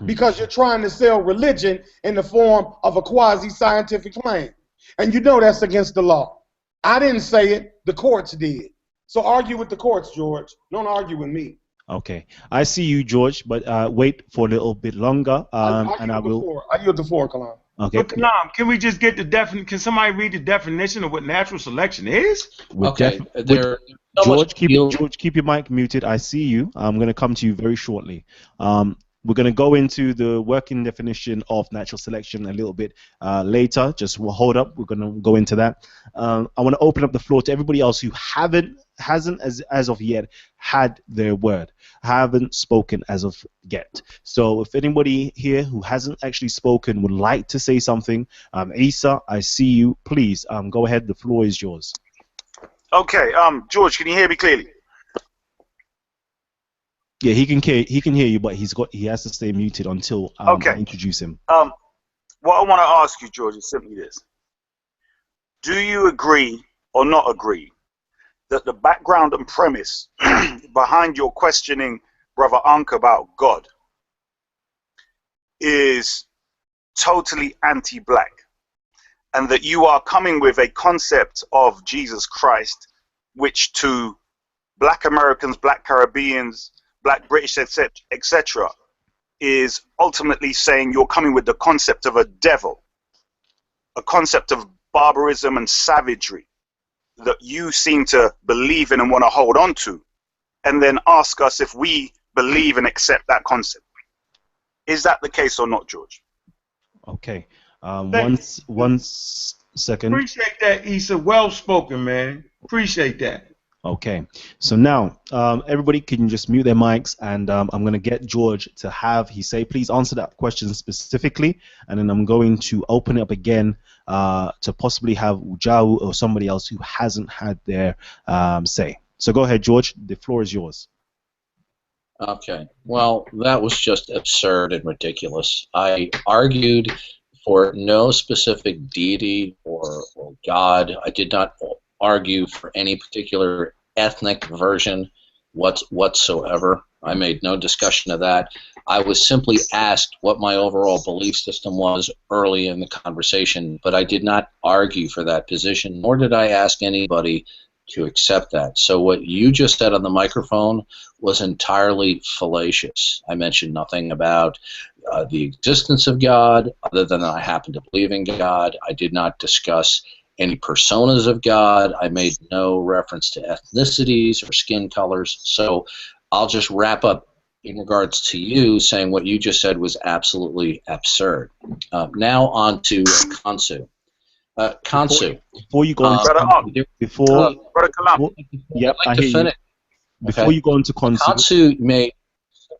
Because you're trying to sell religion in the form of a quasi-scientific claim. And you know that's against the law. I didn't say it, the courts did. So argue with the courts, George. Don't argue with me. Okay, I see you, George, but wait for a little bit longer, and I will. I yield the floor, Kalam. Okay. But Kalam, can we just get the definition? Can somebody read the definition of what natural selection is? Okay, there. George, keep your mic muted. I see you. I'm going to come to you very shortly. We're going to go into the working definition of natural selection a little bit later. Just hold up. We're going to go into that. I want to open up the floor to everybody else who hasn't as of yet had their word, haven't spoken as of yet. So if anybody here who hasn't actually spoken would like to say something, Isa, I see you. Please go ahead. The floor is yours. Okay, George, can you hear me clearly? Yeah, he can hear you, but he has to stay muted until I introduce him. What I want to ask you, George, is simply this: do you agree or not agree that the background and premise behind your questioning Brother Ankh about God is totally anti-black, and that you are coming with a concept of Jesus Christ which to black Americans, black Caribbeans, black British, etc., is ultimately saying you're coming with the concept of a devil, a concept of barbarism and savagery that you seem to believe in and want to hold on to, and then ask us if we believe and accept that concept. Is that the case or not, George? Okay. Thank One second. Appreciate that, Issa. Well spoken, man. Appreciate that. Okay, so now everybody can just mute their mics, and I'm going to get George to have he say, please answer that question specifically, and then I'm going to open it up again to possibly have Ujau or somebody else who hasn't had their say. So go ahead, George. The floor is yours. Okay. Well, that was just absurd and ridiculous. I argued for no specific deity or God. I did not argue for any particular ethnic version whatsoever. I made no discussion of that. I was simply asked what my overall belief system was early in the conversation, but I did not argue for that position, nor did I ask anybody to accept that. So what you just said on the microphone was entirely fallacious. I mentioned nothing about the existence of God, other than I happen to believe in God. I did not discuss any personas of God. I made no reference to ethnicities or skin colors. So I'll just wrap up in regards to you saying what you just said was absolutely absurd. Now on to Kansu. Kansu. Before you go on, Brother Kalam. Yep, I'd like to finish. Before Okay. you go on to Kansu, Kansu made.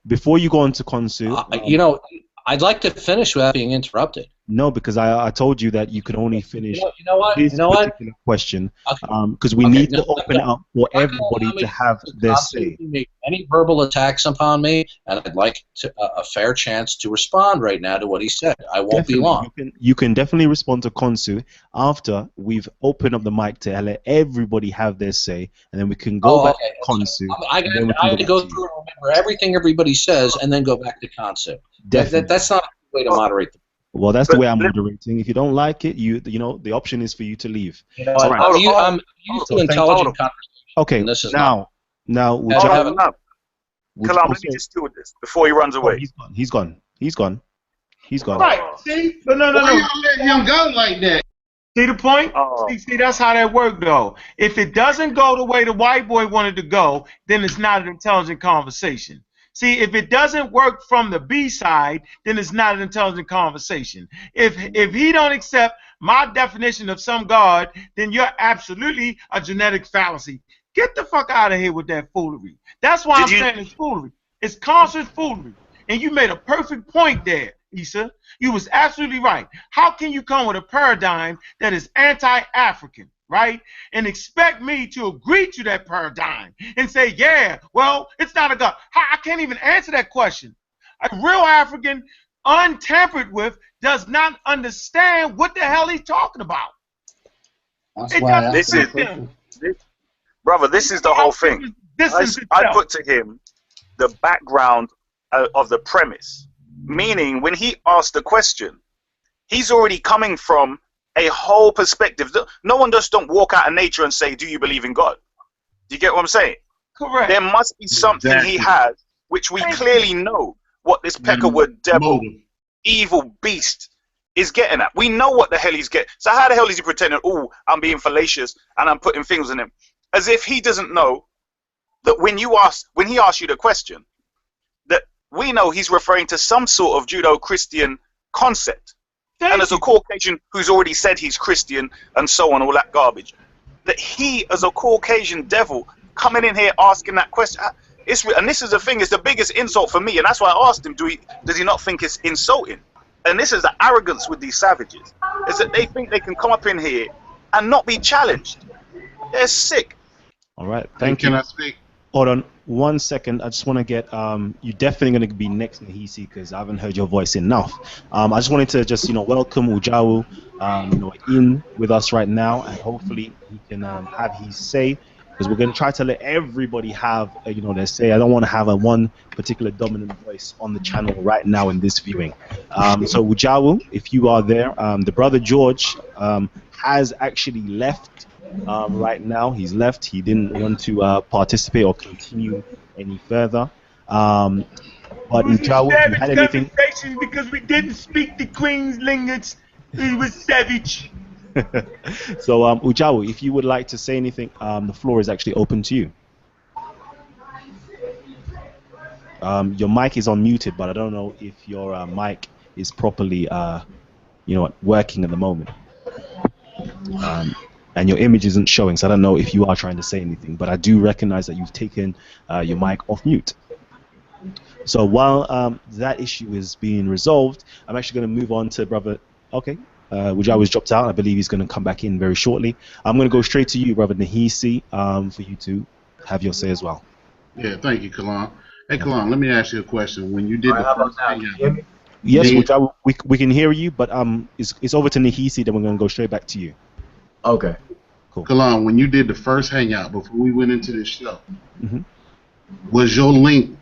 before you go on to Kansu, You know, I'd like to finish without being interrupted. no, because I told you that you could only finish You know what? this You know what? particular question Okay. because we Okay, need no, to open it up for everybody to have their Kansu say. made any verbal attacks upon me, and I'd like a fair chance to respond right now to what he said. I won't be Definitely, long. you can definitely respond to Konsu after we've opened up the mic to let everybody have their say, and then we can go back to Konsu. I have to go through and remember everything everybody says, and then go back to Kansu. That's not a way to moderate the. Well, that's the way I'm moderating. If you don't like it, you know the option is for you to leave. You know, All right. I'm used to intelligent conversation. Okay. This is now, Hold on, Kalam, let me just deal with this before he runs away. He's gone. Right. See? But no. Why y'all let him go like that? See the point? Oh. See, that's how that worked, though. If it doesn't go the way the white boy wanted to go, then it's not an intelligent conversation. See, if it doesn't work from the B side, then it's not an intelligent conversation. If he don't accept my definition of some God, then you're absolutely a genetic fallacy. Get the fuck out of here with that foolery. That's why I'm saying it's foolery. It's constant foolery. And you made a perfect point there, Issa. You was absolutely right. How can you come with a paradigm that is anti-African, right, and expect me to agree to that paradigm and say, yeah, well, it's not a God? I can't even answer that question. A real African, untampered with, does not understand what the hell he's talking about. That's why I asked him the question. Brother, this is the whole thing. I put to him the background of the premise, meaning when he asked the question, he's already coming from a whole perspective. No one just don't walk out of nature and say, do you believe in God? Do you get what I'm saying? Correct. There must be something he has, which we clearly know what this peckerwood devil, evil beast is getting at. We know what the hell he's getting. So how the hell is he pretending, oh, I'm being fallacious and I'm putting things in him? As if he doesn't know that when he asks you the question, that we know he's referring to some sort of Judeo-Christian concept. And as a Caucasian who's already said he's Christian and so on, all that garbage, that he, as a Caucasian devil, coming in here asking that question, and this is the thing, it's the biggest insult for me, and that's why I asked him, does he not think it's insulting? And this is the arrogance with these savages, is that they think they can come up in here and not be challenged. They're sick. All right, thank you. Can I speak? Hold on 1 second. I just want to get you're definitely going to be next, Nahisi, because I haven't heard your voice enough. I just wanted to just welcome Ujawu in with us right now, and hopefully he can have his say. because we're going to try to let everybody have, you know, their say. I don't want to have a one particular dominant voice on the channel right now in this viewing. So Ujawu, if you are there, the brother George has actually left right now. He's left. He didn't want to participate or continue any further. But It was a Ujawu, if you savage had anything. conversation because we didn't speak the Queen's language. It was savage. So Ujawu, if you would like to say anything, the floor is actually open to you. Your mic is unmuted, but I don't know if your mic is properly, you know, working at the moment. And your image isn't showing, so I don't know if you are trying to say anything, but I do recognize that you've taken your mic off mute. So while that issue is being resolved, I'm actually going to move on to brother. Okay, Ujawu has dropped out. I believe he's going to come back in very shortly. I'm going to go straight to you, brother Nahisi, for you to have your say as well. Yeah, thank you, Kalam. Hey, Kalam, let me ask you a question. When you did the first thing, yes, Ujawu, we can hear you, but it's over to Nahisi. Then we're going to go straight back to you. Okay. Cool. Kalam, when you did the first hangout before we went into this show, was your link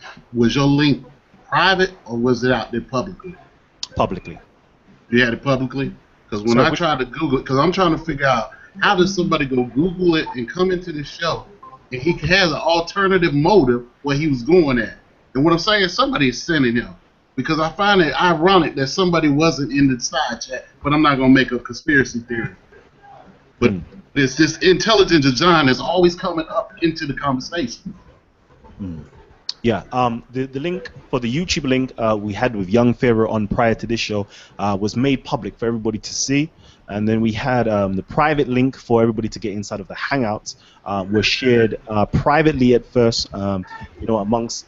private or was it out there publicly? Publicly. You had it publicly? Because when I tried to Google it, because I'm trying to figure out how does somebody go Google it and come into this show and he has an alternative motive where he was going at. And what I'm saying is somebody is sending him. Because I find it ironic that somebody wasn't in the side chat, but I'm not going to make a conspiracy theory. But it's this intelligent design that's always coming up into the conversation. Yeah, the link for the YouTube link we had with Young Pharaoh on prior to this show was made public for everybody to see. And then we had the private link for everybody to get inside of the Hangouts was shared privately at first, you know, amongst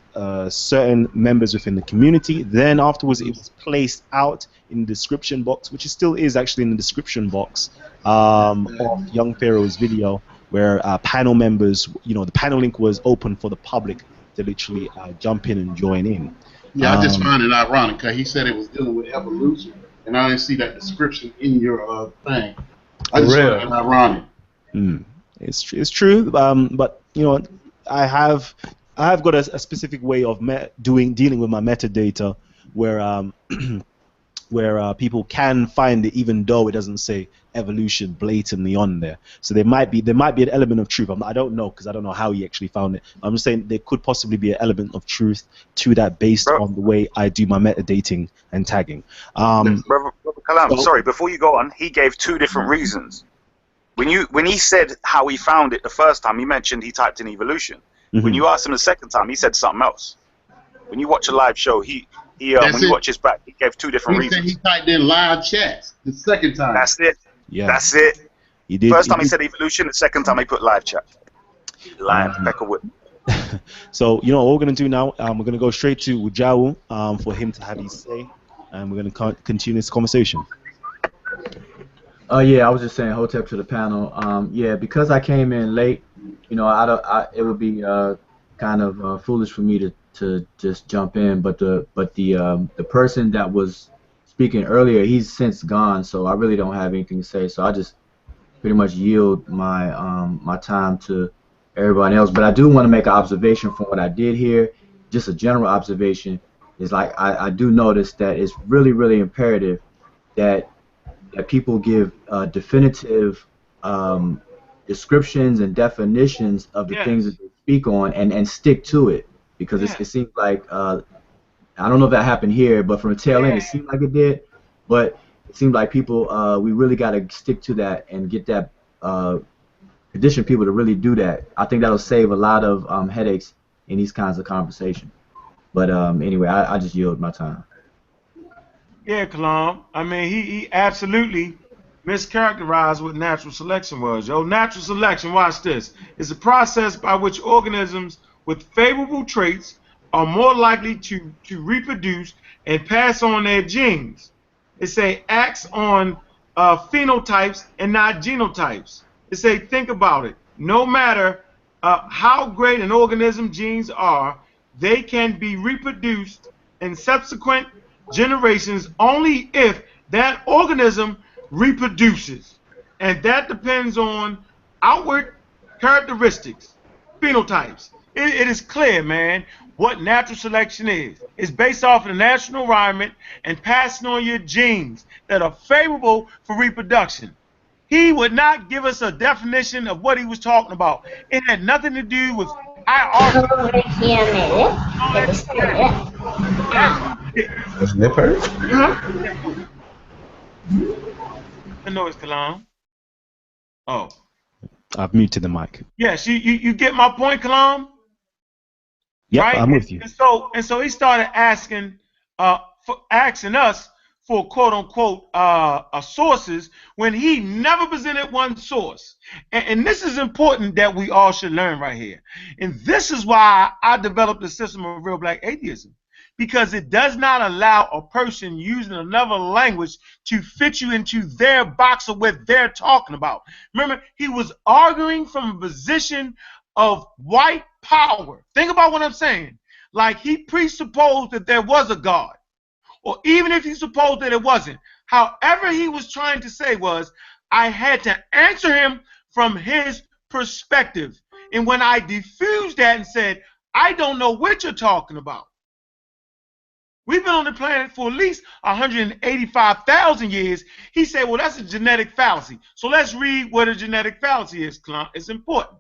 certain members within the community. Then afterwards it was placed out in the description box, which it still is actually in the description box of Young Pharaoh's video, where panel members, you know, the panel link was open for the public to literally jump in and join in. Yeah, I just find it ironic because he said it was dealing with evolution, and I didn't see that description in your thing. I just find it ironic. It's true, but you know, I have got a specific way of dealing with my metadata where where people can find it even though it doesn't say evolution blatantly on there. So there might be an element of truth. I don't know because I don't know how he actually found it. I'm just saying there could possibly be an element of truth to that based on the way I do my metadating and tagging. Brother Kalam, sorry, before you go on, he gave two different reasons. When he said how he found it the first time, he mentioned he typed in evolution. When you asked him the second time, he said something else. When you watch a live show, when you watch his back, he gave two different reasons. He typed in live chats the second time. That's it. Yeah. That's it. He did. First time he said evolution, the second time he put live chat. Live Peckerwood. So you know what we're gonna do now? We're gonna go straight to Ujawu for him to have his say, and we're gonna continue this conversation. Yeah, I was just saying, hotep to the panel. Yeah, because I came in late, you know, it would be kind of foolish for me to just jump in. But the person that was speaking earlier, he's since gone, so I really don't have anything to say. So I just pretty much yield my my time to everybody else. But I do want to make an observation from what I did here. Just a general observation is like I do notice that it's really, really imperative that people give definitive descriptions and definitions of the things that they speak on and stick to it, because it seems like I don't know if that happened here, but from the tail end it seemed like it did, but it seemed like people we really got to stick to that and get that condition people to really do that. I think that'll save a lot of headaches in these kinds of conversations. But anyway, I just yield my time. Yeah, Kalam. I mean, he absolutely mischaracterized what natural selection was. Yo, natural selection, watch this, is a process by which organisms with favorable traits are more likely to reproduce and pass on their genes. It say acts on phenotypes and not genotypes. It say think about it. No matter how great an organism genes are, they can be reproduced in subsequent generations only if that organism reproduces, and that depends on outward characteristics. phenotypes. It is clear, man, what natural selection is. It's based off of the natural environment and passing on your genes that are favorable for reproduction. He would not give us a definition of what he was talking about. It had nothing to do with Snipper? The noise, Kalam. Oh. I've muted the mic. Yes, you get my point, Kalam? Yep, right? I'm with you. And so he started asking us for quote unquote sources when he never presented one source. And this is important that we all should learn right here. And this is why I developed the system of real black atheism. Because it does not allow a person using another language to fit you into their box of what they're talking about. Remember, he was arguing from a position of white power. Think about what I'm saying. Like he presupposed that there was a God. Or even if he supposed that it wasn't. However, he was trying to say was, I had to answer him from his perspective. And when I diffused that and said, I don't know what you're talking about. We've been on the planet for at least 185,000 years. He said, well, that's a genetic fallacy. So let's read what a genetic fallacy is, Kalam. It's important.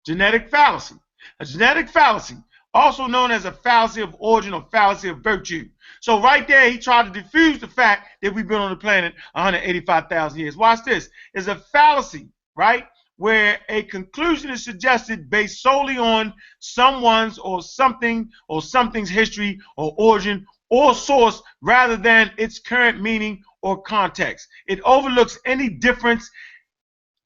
Genetic fallacy. A genetic fallacy, also known as a fallacy of origin or fallacy of virtue. So right there, he tried to diffuse the fact that we've been on the planet 185,000 years. Watch this. It's a fallacy, right, where a conclusion is suggested based solely on someone's or something's history or origin or source rather than its current meaning or context. It overlooks any difference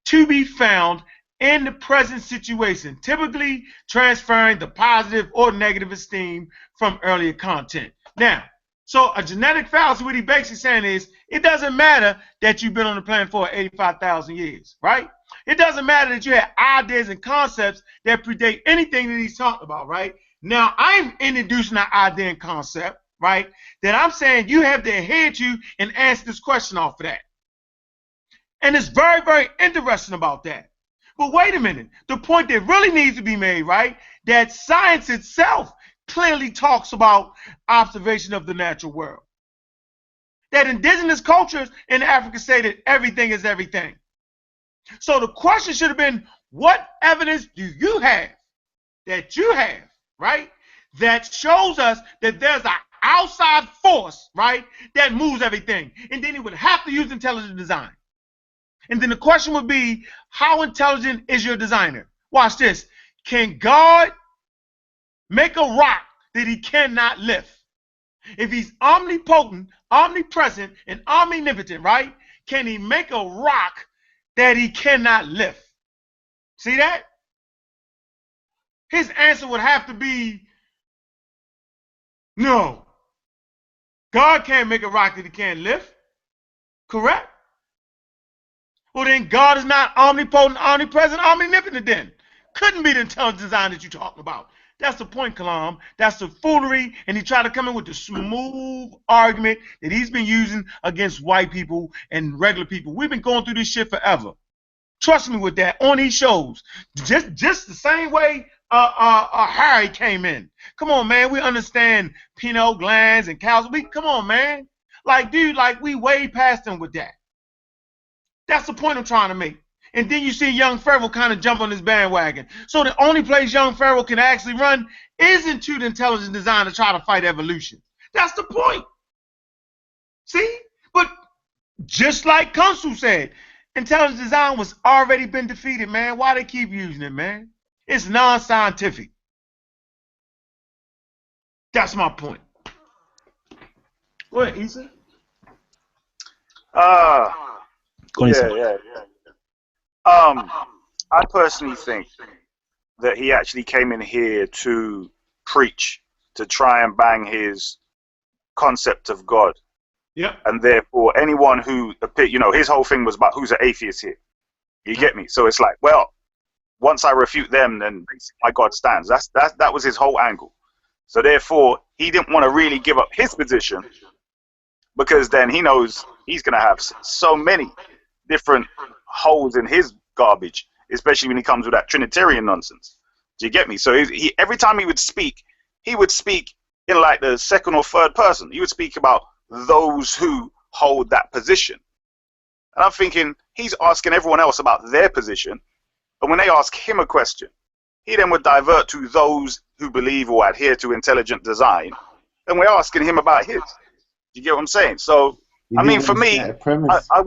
to be found in the present situation, typically transferring the positive or negative esteem from earlier content. Now, so a genetic fallacy, what he basically saying is, it doesn't matter that you've been on the planet for 85,000 years, right? It doesn't matter that you had ideas and concepts that predate anything that he's talking about, right? Now, I'm introducing an idea and concept, right, that I'm saying you have to adhere to and answer this question off of that. And it's very, very interesting about that. But wait a minute, the point that really needs to be made, right, that science itself clearly talks about observation of the natural world. That indigenous cultures in Africa say that everything is everything. So the question should have been, what evidence do you have, right, that shows us that there's an outside force, right, that moves everything? And then he would have to use intelligent design. And then the question would be, how intelligent is your designer? Watch this. Can God make a rock that he cannot lift? If he's omnipotent, omnipresent, and omnipotent, right, can he make a rock that he cannot lift? See that? His answer would have to be no. God can't make a rock that he can't lift. Correct? Well, then God is not omnipotent, omnipresent, omnipotent then. Couldn't be the intelligent design that you're talking about. That's the point, Kalam. That's the foolery, and he tried to come in with the smooth argument that he's been using against white people and regular people. We've been going through this shit forever. Trust me with that, on these shows. Just the same way Harry came in. Come on, man. We understand pineal glands and cows. Come on, man. Like, dude, like we way past them with that. That's the point I'm trying to make. And then you see young Pharaoh kind of jump on this bandwagon. So the only place young Pharaoh can actually run is into the intelligent design to try to fight evolution. That's the point. See? But just like Kunsu said, intelligent design was already been defeated, man. Why they keep using it, man? It's non-scientific. That's my point. Go ahead, Issa. Yeah. I personally think that he actually came in here to preach, to try and bang his concept of God. Yeah. And therefore, anyone who, his whole thing was about who's an atheist here. You get me? So it's like, well, once I refute them, then my God stands. That was his whole angle. So therefore, he didn't want to really give up his position because then he knows he's going to have so many different holes in his garbage, especially when he comes with that Trinitarian nonsense. Do you get me? So every time he would speak in like the second or third person. He would speak about those who hold that position. And I'm thinking, he's asking everyone else about their position. But when they ask him a question, he then would divert to those who believe or adhere to intelligent design. And we're asking him about his. You get what I'm saying? So, I mean, for me, I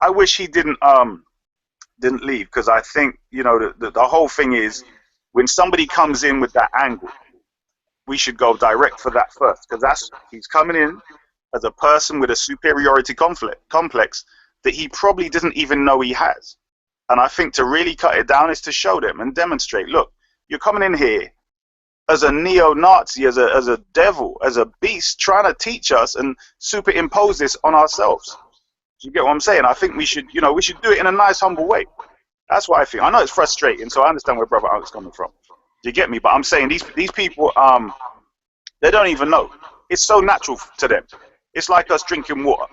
wish he didn't leave, because I think, you know, the whole thing is, when somebody comes in with that angle, we should go direct for that first, because he's coming in as a person with a superiority complex that he probably doesn't even know he has. And I think to really cut it down is to show them and demonstrate, look, you're coming in here as a neo-Nazi, as a devil, as a beast, trying to teach us and superimpose this on ourselves. Do you get what I'm saying? I think we should do it in a nice, humble way. That's what I think. I know it's frustrating, so I understand where Brother Unc's coming from. Do you get me? But I'm saying these people, they don't even know. It's so natural to them. It's like us drinking water.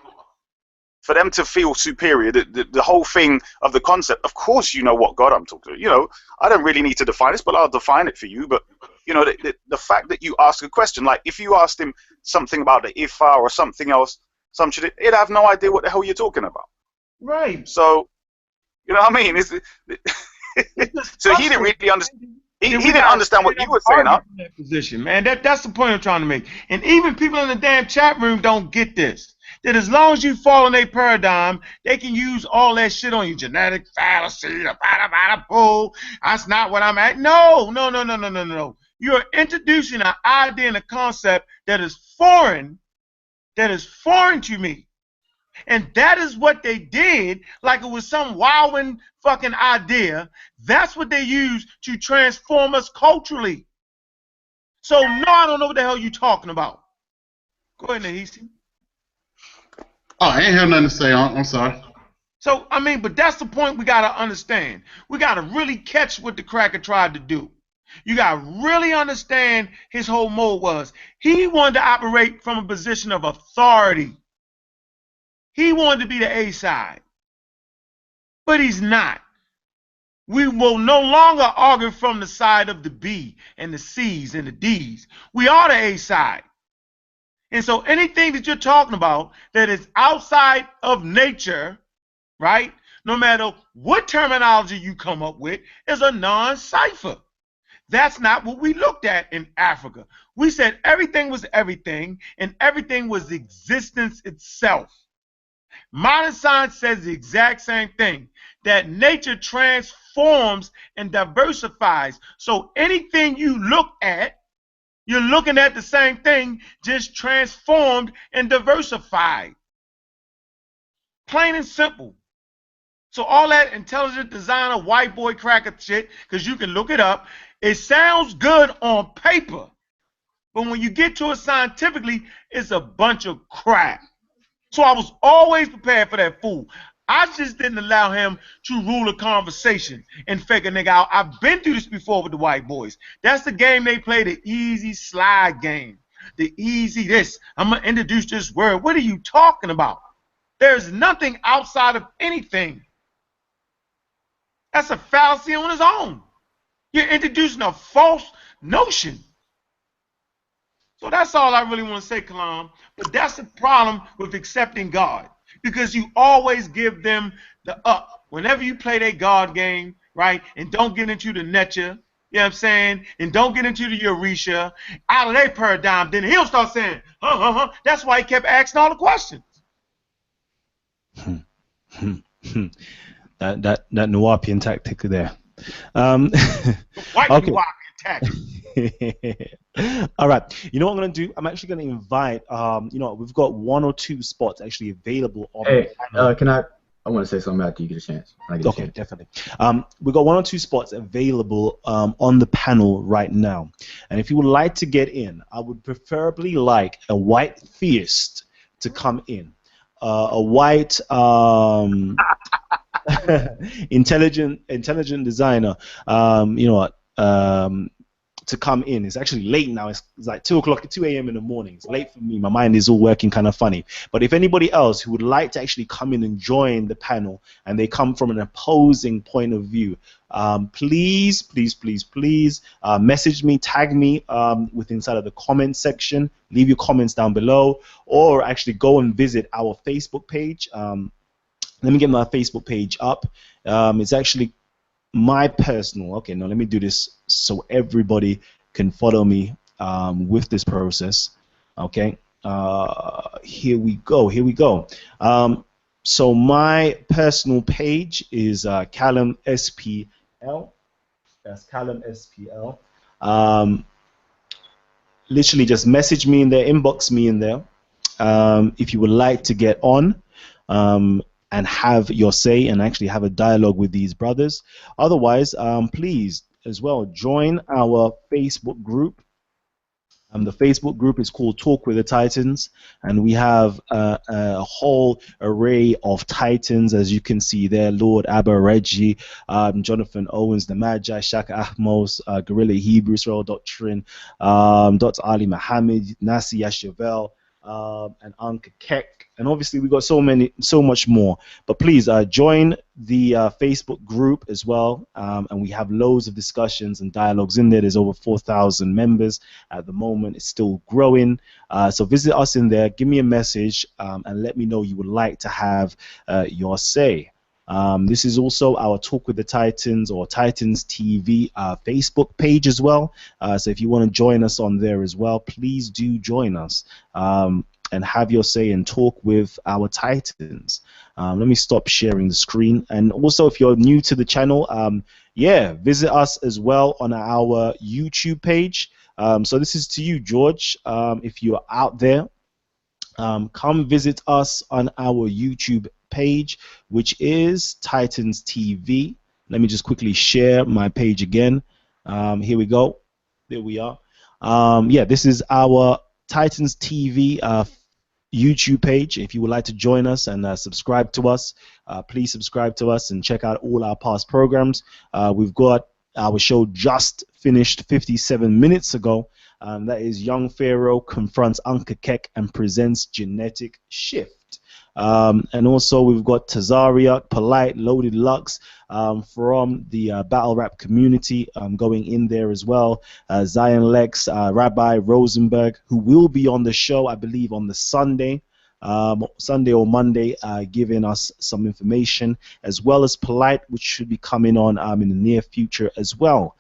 For them to feel superior, the whole thing of the concept, of course you know what God I'm talking to. You know, I don't really need to define this, but I'll define it for you. But, you know, the fact that you ask a question, like if you asked him something about the Ifa or something else, he'd have no idea what the hell you're talking about. Right. So, you know what I mean? So he didn't really understand. He didn't understand what you were saying, huh? That position, man. That's the point I'm trying to make. And even people in the damn chat room don't get this. That as long as you fall in their paradigm, they can use all that shit on you. Genetic fallacy, bada bull. That's not what I'm at. No. You're introducing an idea and a concept that is foreign to me. And that is what they did, like it was some wilding fucking idea. That's what they used to transform us culturally. So, no, I don't know what the hell you're talking about. Go ahead, Nahisi. Oh, I ain't have nothing to say. I'm sorry. So, I mean, but that's the point we got to understand. We got to really catch what the cracker tried to do. You got to really understand his whole mode was. He wanted to operate from a position of authority. He wanted to be the A side. But he's not. We will no longer argue from the side of the B and the C's and the D's. We are the A side. And so anything that you're talking about that is outside of nature, right, no matter what terminology you come up with, is a non-cipher. That's not what we looked at in Africa. We said everything was everything, and everything was existence itself. Modern science says the exact same thing, that nature transforms and diversifies. So anything you look at, you're looking at the same thing, just transformed and diversified. Plain and simple. So all that intelligent designer, white boy cracker shit, because you can look it up, it sounds good on paper. But when you get to it scientifically, it's a bunch of crap. So I was always prepared for that fool. I just didn't allow him to rule a conversation and fake a nigga out. I've been through this before with the white boys. That's the game they play, the easy slide game. The easy this. I'm going to introduce this word. What are you talking about? There's nothing outside of anything. That's a fallacy on its own. You're introducing a false notion. So that's all I really want to say, Kalam. But that's the problem with accepting God. Because you always give them the up. Whenever you play that God game, right, and don't get into the Netcha, you know what I'm saying, and don't get into the Eurisha, out of their paradigm, then he'll start saying, That's why he kept asking all the questions. that Nuwapian tactic there. White okay. Nuwapian tactic. All right. You know what I'm going to do? I'm actually going to invite, we've got 1 or 2 spots actually available. Hey, I want to say something after you get a chance. Okay, definitely. We've got 1 or 2 spots available on the panel right now. And if you would like to get in, I would preferably like a white theist to come in. A white intelligent designer, to come in. It's actually late now. It's like 2 o'clock, 2 a.m. in the morning. It's late for me. My mind is all working kind of funny. But if anybody else who would like to actually come in and join the panel, and they come from an opposing point of view, please, please, please, please message me, tag me with inside of the comment section. Leave your comments down below, or actually go and visit our Facebook page. Let me get my Facebook page up. It's actually my personal. Okay, now let me do this so everybody can follow me with this process. Okay, here we go. Here we go. So my personal page is Kalam SPL. That's Kalam SPL. Literally just message me in there, inbox me in there if you would like to get on and have your say and actually have a dialogue with these brothers. Otherwise, please as well join our Facebook group. The Facebook group is called Talk with the Titans, and we have a whole array of Titans, as you can see there: Lord Abba Reggie, Jonathan Owens, the Magi, Shaka Ahmos, Guerrilla Hebrew, Israel Doctrine, Dr. Ali Muhammad, Nasi Yashavel, and Anka Kek, and obviously we got so much more. But please join the Facebook group as well, and we have loads of discussions and dialogues in there. There's over 4,000 members at the moment. It's still growing, so visit us in there, give me a message, and let me know you would like to have your say. This is also our Talk with the Titans or Titans TV Facebook page as well. So if you want to join us on there as well, please do join us and have your say and talk with our Titans. Let me stop sharing the screen. And also, if you're new to the channel, yeah, visit us as well on our YouTube page. So this is to you, George. If you're out there, come visit us on our YouTube page, which is Titans TV. Let me just quickly share my page again. Here we go. There we are. Yeah, this is our Titans TV YouTube page. If you would like to join us and subscribe to us, please subscribe to us and check out all our past programs. We've got our show just finished 57 minutes ago. That is Young Pharaoh confronts Anka Kek and presents genetic shift. And also we've got Tazaria, Polite, Loaded Lux from the battle rap community going in there as well. Zion Lex, Rabbi Rosenberg, who will be on the show, I believe, on the Sunday or Monday, giving us some information, as well as Polite, which should be coming on in the near future as well.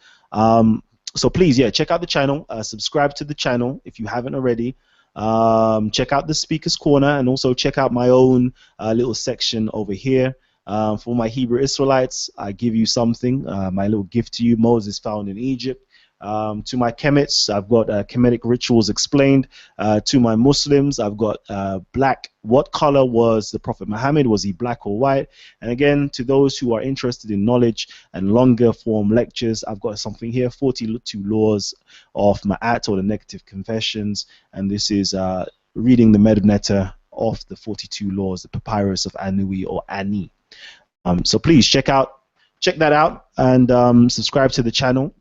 So please, yeah, check out the channel, subscribe to the channel if you haven't already. Check out the Speaker's Corner, and also check out my own little section over here. For my Hebrew Israelites, I give you something, my little gift to you, Moses found in Egypt. To my Kemits, I've got Kemetic rituals explained. To my Muslims, I've got black. What color was the Prophet Muhammad? Was he black or white? And again, to those who are interested in knowledge and longer form lectures, I've got something here: 42 laws of Ma'at, or the negative confessions. And this is reading the Medunetta of the 42 laws, the papyrus of Anui or Ani. So please check that out and subscribe to the channel.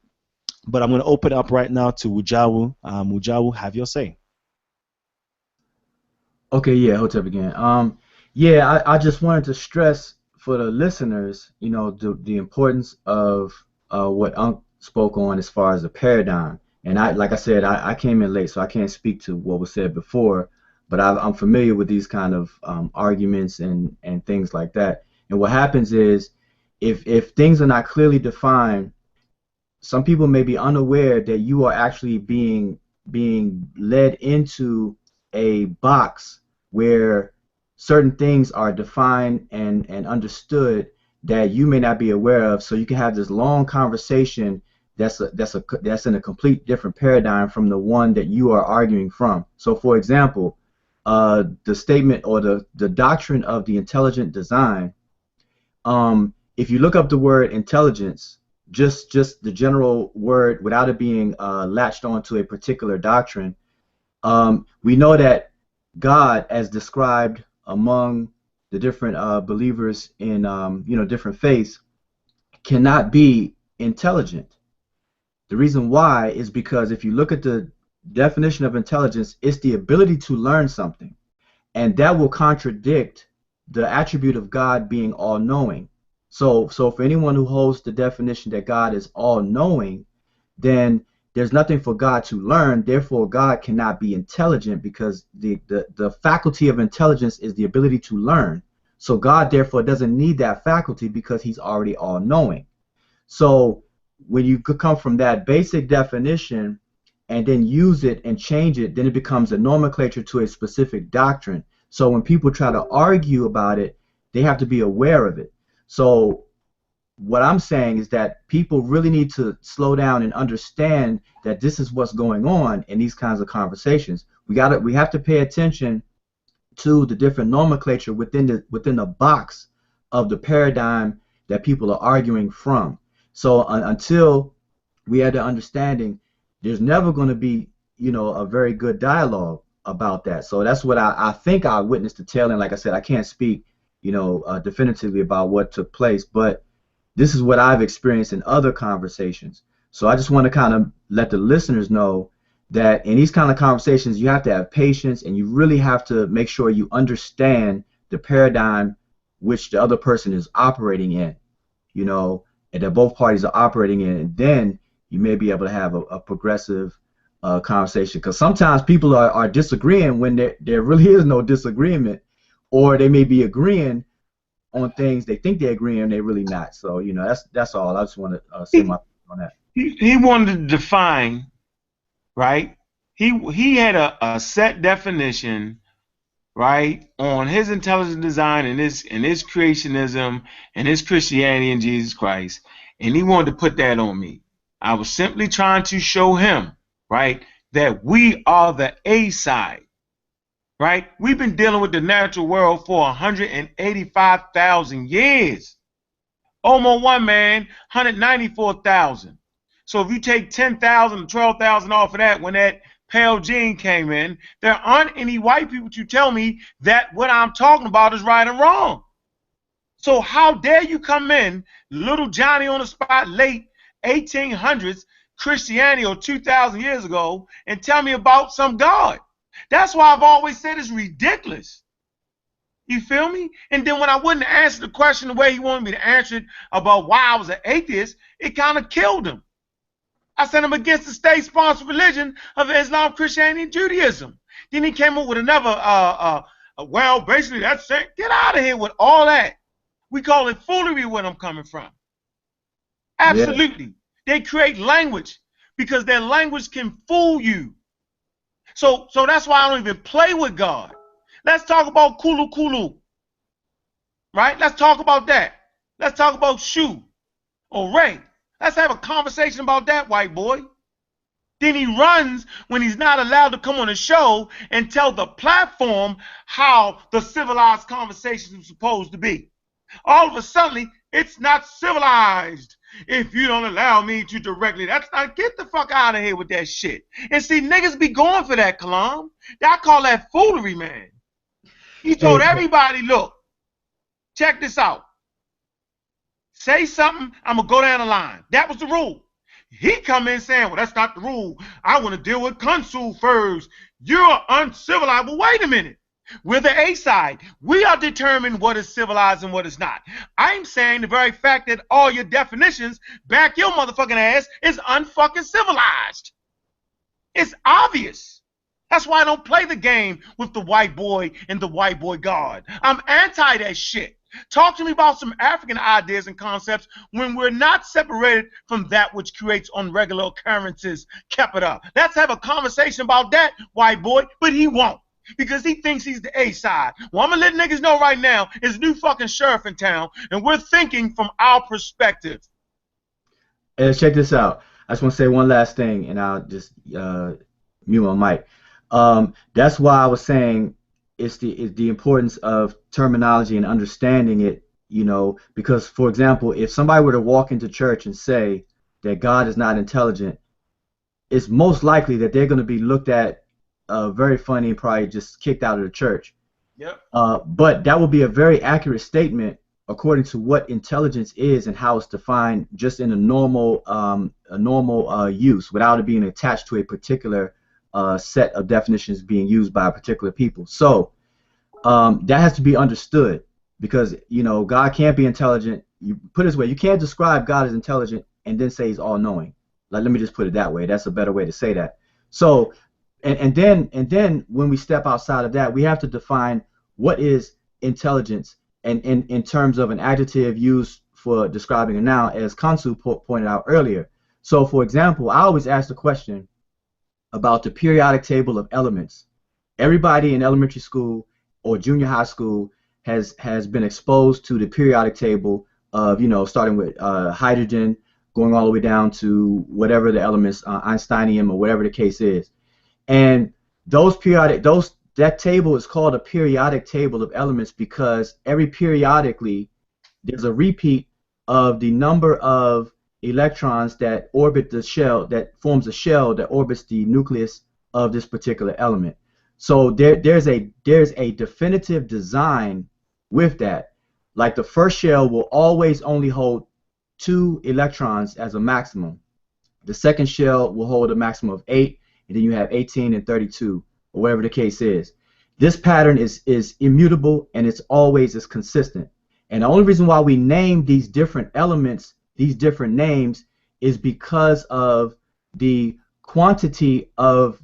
But I'm going to open up right now to Wujawu. Wujawu, have your say. Okay, yeah, Hotep again. Yeah, I just wanted to stress for the listeners, you know, the importance of what Unc spoke on as far as the paradigm. And like I said, I came in late, so I can't speak to what was said before, but I'm familiar with these kind of arguments and things like that. And what happens is, if things are not clearly defined, some people may be unaware that you are actually being led into a box where certain things are defined and understood that you may not be aware of. So you can have this long conversation that's in a complete different paradigm from the one that you are arguing from. So, for example, the statement or the doctrine of the intelligent design. If you look up the word intelligence, just the general word without it being latched onto a particular doctrine, we know that God, as described among the different believers in different faiths, cannot be intelligent. The reason why is because if you look at the definition of intelligence, it's the ability to learn something. And that will contradict the attribute of God being all-knowing. So for anyone who holds the definition that God is all-knowing, then there's nothing for God to learn. Therefore, God cannot be intelligent, because the faculty of intelligence is the ability to learn. So God, therefore, doesn't need that faculty because he's already all-knowing. So when you could come from that basic definition and then use it and change it, then it becomes a nomenclature to a specific doctrine. So when people try to argue about it, they have to be aware of it. So what I'm saying is that people really need to slow down and understand that this is what's going on in these kinds of conversations. We have to pay attention to the different nomenclature within the box of the paradigm that people are arguing from. So until we have the understanding, there's never going to be, a very good dialogue about that. So that's what I think I witnessed the tail end. Like I said, I can't speak, definitively about what took place, but this is what I've experienced in other conversations. So I just want to kind of let the listeners know that in these kind of conversations, you have to have patience, and you really have to make sure you understand the paradigm which the other person is operating in, and that both parties are operating in, and then you may be able to have a progressive conversation. Because sometimes people are disagreeing when there really is no disagreement, or they may be agreeing on things they think they're agreeing and they're really not. So that's all. I just want to say my on that. He wanted to define, right? He had a set definition, right, on his intelligent design and his creationism and his Christianity and Jesus Christ, and he wanted to put that on me. I was simply trying to show him, right, that we are the A side. Right? We've been dealing with the natural world for 185,000 years. Almost one man, 194,000. So if you take 10,000 or 12,000 off of that, when that pale gene came in, there aren't any white people to tell me that what I'm talking about is right and wrong. So how dare you come in, little Johnny on the spot, late 1800s, Christianity, or 2,000 years ago, and tell me about some God? That's why I've always said it's ridiculous. You feel me? And then when I wouldn't answer the question the way he wanted me to answer it about why I was an atheist, it kind of killed him. I said I'm against the state-sponsored religion of Islam, Christianity, and Judaism. Then he came up with another, well, basically that's it. Get out of here with all that. We call it foolery where I'm coming from. Absolutely. Yeah. They create language because their language can fool you. So that's why I don't even play with God. Let's talk about Kulu Kulu. Right? Let's talk about that. Let's talk about Shu or Ray. Let's have a conversation about that, white boy. Then he runs when he's not allowed to come on the show and tell the platform how the civilized conversation is supposed to be. All of a sudden, it's not civilized if you don't allow me to directly. That's not, get the fuck out of here with that shit. And see, niggas be going for that, Kalam. I call that foolery, man. He told everybody, look, check this out. Say something, I'm going to go down the line. That was the rule. He come in saying, well, that's not the rule. I want to deal with Kunsu first. You're uncivilized. Well, wait a minute. We're the A side. We are determining what is civilized and what is not. I'm saying the very fact that all your definitions back your motherfucking ass is unfucking civilized. It's obvious. That's why I don't play the game with the white boy and the white boy God. I'm anti that shit. Talk to me about some African ideas and concepts when we're not separated from that which creates unregular occurrences. Capita. Let's have a conversation about that, white boy, but he won't. Because he thinks he's the A side. Well, I'm going to let niggas know right now, there's a new fucking sheriff in town, and we're thinking from our perspective. Hey, check this out. I just want to say one last thing, and I'll just mute my mic. That's why I was saying it's the importance of terminology and understanding it, because, for example, if somebody were to walk into church and say that God is not intelligent, it's most likely that they're going to be looked at very funny and probably just kicked out of the church. Yep. But that would be a very accurate statement according to what intelligence is and how it's defined just in a normal use without it being attached to a particular set of definitions being used by particular people. So that has to be understood, because God can't be intelligent. You put it this way, you can't describe God as intelligent and then say he's all-knowing. Like, let me just put it that way. That's a better way to say that. So and then when we step outside of that, we have to define what is intelligence, and in terms of an adjective used for describing a noun, as Kansu pointed out earlier. So for example, I always ask the question about the periodic table of elements. Everybody in elementary school or junior high school has been exposed to the periodic table of, starting with hydrogen, going all the way down to whatever the elements, Einsteinium or whatever the case is. And that table is called a periodic table of elements because periodically there's a repeat of the number of electrons that orbit the shell, that forms a shell that orbits the nucleus of this particular element. So there's a definitive design with that. Like, the first shell will always only hold 2 electrons as a maximum. The second shell will hold a maximum of 8, and then you have 18 and 32, or whatever the case is. This pattern is immutable, and it's always as consistent. And the only reason why we name these different elements these different names is because of the quantity of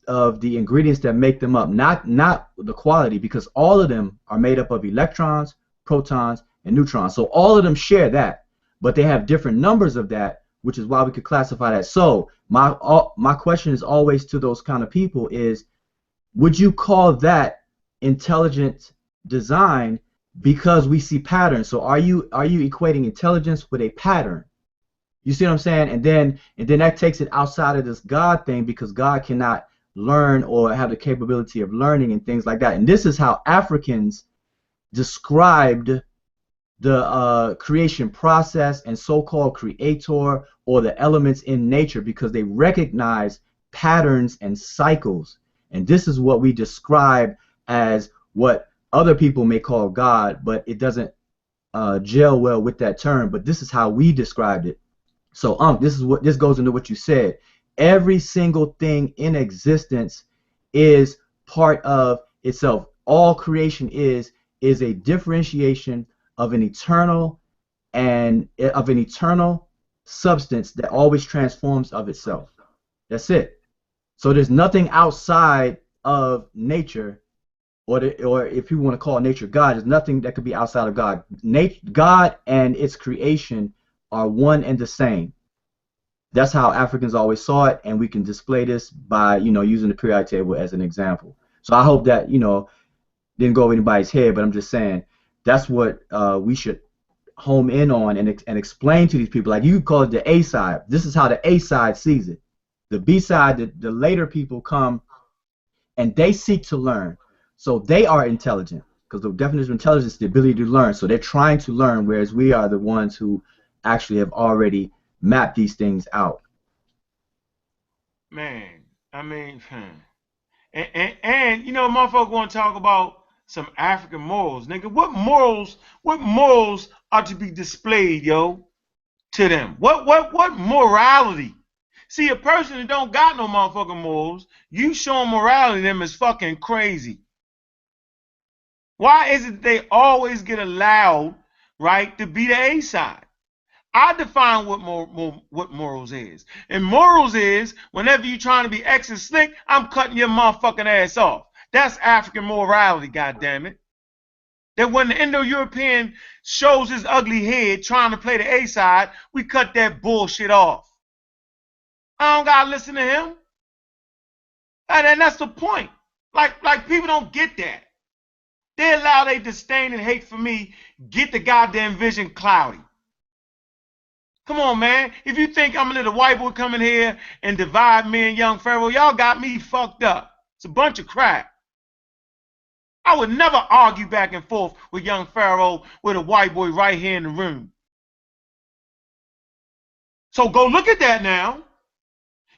the ingredients that make them up, not the quality, because all of them are made up of electrons, protons, and neutrons. So all of them share that, but they have different numbers of that, which is why we could classify that. So my question is always to those kind of people is, would you call that intelligent design because we see patterns? So are you equating intelligence with a pattern? You see what I'm saying? And then that takes it outside of this God thing, because God cannot learn or have the capability of learning and things like that. And this is how Africans described the creation process and so-called creator, or the elements in nature, because they recognize patterns and cycles. And this is what we describe as what other people may call God, but it doesn't gel well with that term. But this is how we described it. So this goes into what you said. Every single thing in existence is part of itself. All creation is a differentiation of an eternal substance that always transforms of itself. That's it. So there's nothing outside of nature, or if you want to call nature God, there's nothing that could be outside of God. God and its creation are one and the same. That's how Africans always saw it, and we can display this by using the periodic table as an example. So I hope that didn't go over anybody's head, but I'm just saying that's what we should home in on and explain to these people. Like, you call it the A side. This is how the A side sees it. The B side, the later people come and they seek to learn. So they are intelligent, because the definition of intelligence is the ability to learn. So they're trying to learn, whereas we are the ones who actually have already mapped these things out. Man, I mean, and motherfuckers want to talk about some African morals, nigga. What morals are to be displayed, yo, to them? What morality? See, a person that don't got no motherfucking morals, you showing morality to them is fucking crazy. Why is it they always get allowed, right, to be the A side? I define what morals is. And morals is, whenever you're trying to be extra slick, I'm cutting your motherfucking ass off. That's African morality, goddammit. That when the Indo-European shows his ugly head trying to play the A side, we cut that bullshit off. I don't gotta listen to him. And that's the point. Like people don't get that. They allow their disdain and hate for me get the goddamn vision cloudy. Come on, man. If you think I'm a little white boy coming here and divide me and young Pharaoh, y'all got me fucked up. It's a bunch of crap. I would never argue back and forth with young Pharaoh with a white boy right here in the room. So go look at that now.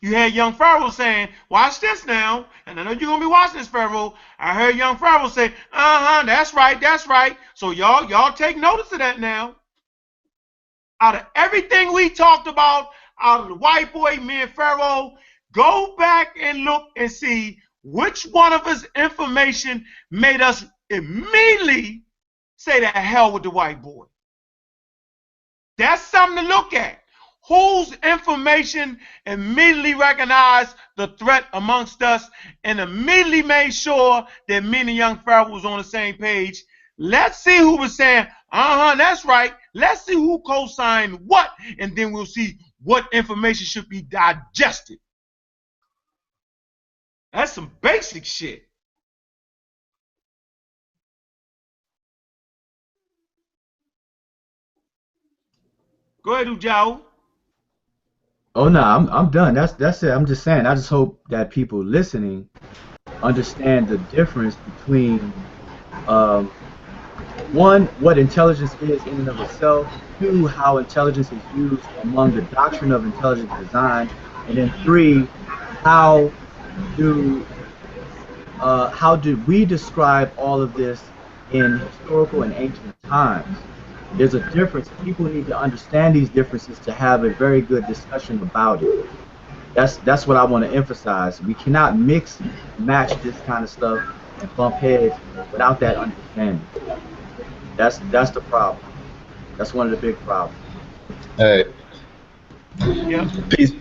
You had young Pharaoh saying, watch this now. And I know you're going to be watching this, Pharaoh. I heard young Pharaoh say, that's right, that's right. So y'all take notice of that now. Out of everything we talked about, out of the white boy, me and Pharaoh, go back and look and see which one of his information made us immediately say to hell with the white boy. That's something to look at. Whose information immediately recognized the threat amongst us and immediately made sure that me and the young Pharaoh was on the same page. Let's see who was saying, that's right. Let's see who co-signed what, and then we'll see what information should be digested. That's some basic shit. Go ahead, Ujao. Oh no, I'm done. That's it. I'm just saying. I just hope that people listening understand the difference between one, what intelligence is in and of itself. Two, how intelligence is used among the doctrine of intelligent design, and then three, how do we describe all of this in historical and ancient times? There's a difference. People need to understand these differences to have a very good discussion about it. That's what I want to emphasize. We cannot mix and match this kind of stuff and bump heads without that understanding. That's the problem. That's one of the big problems. Hey. Yeah.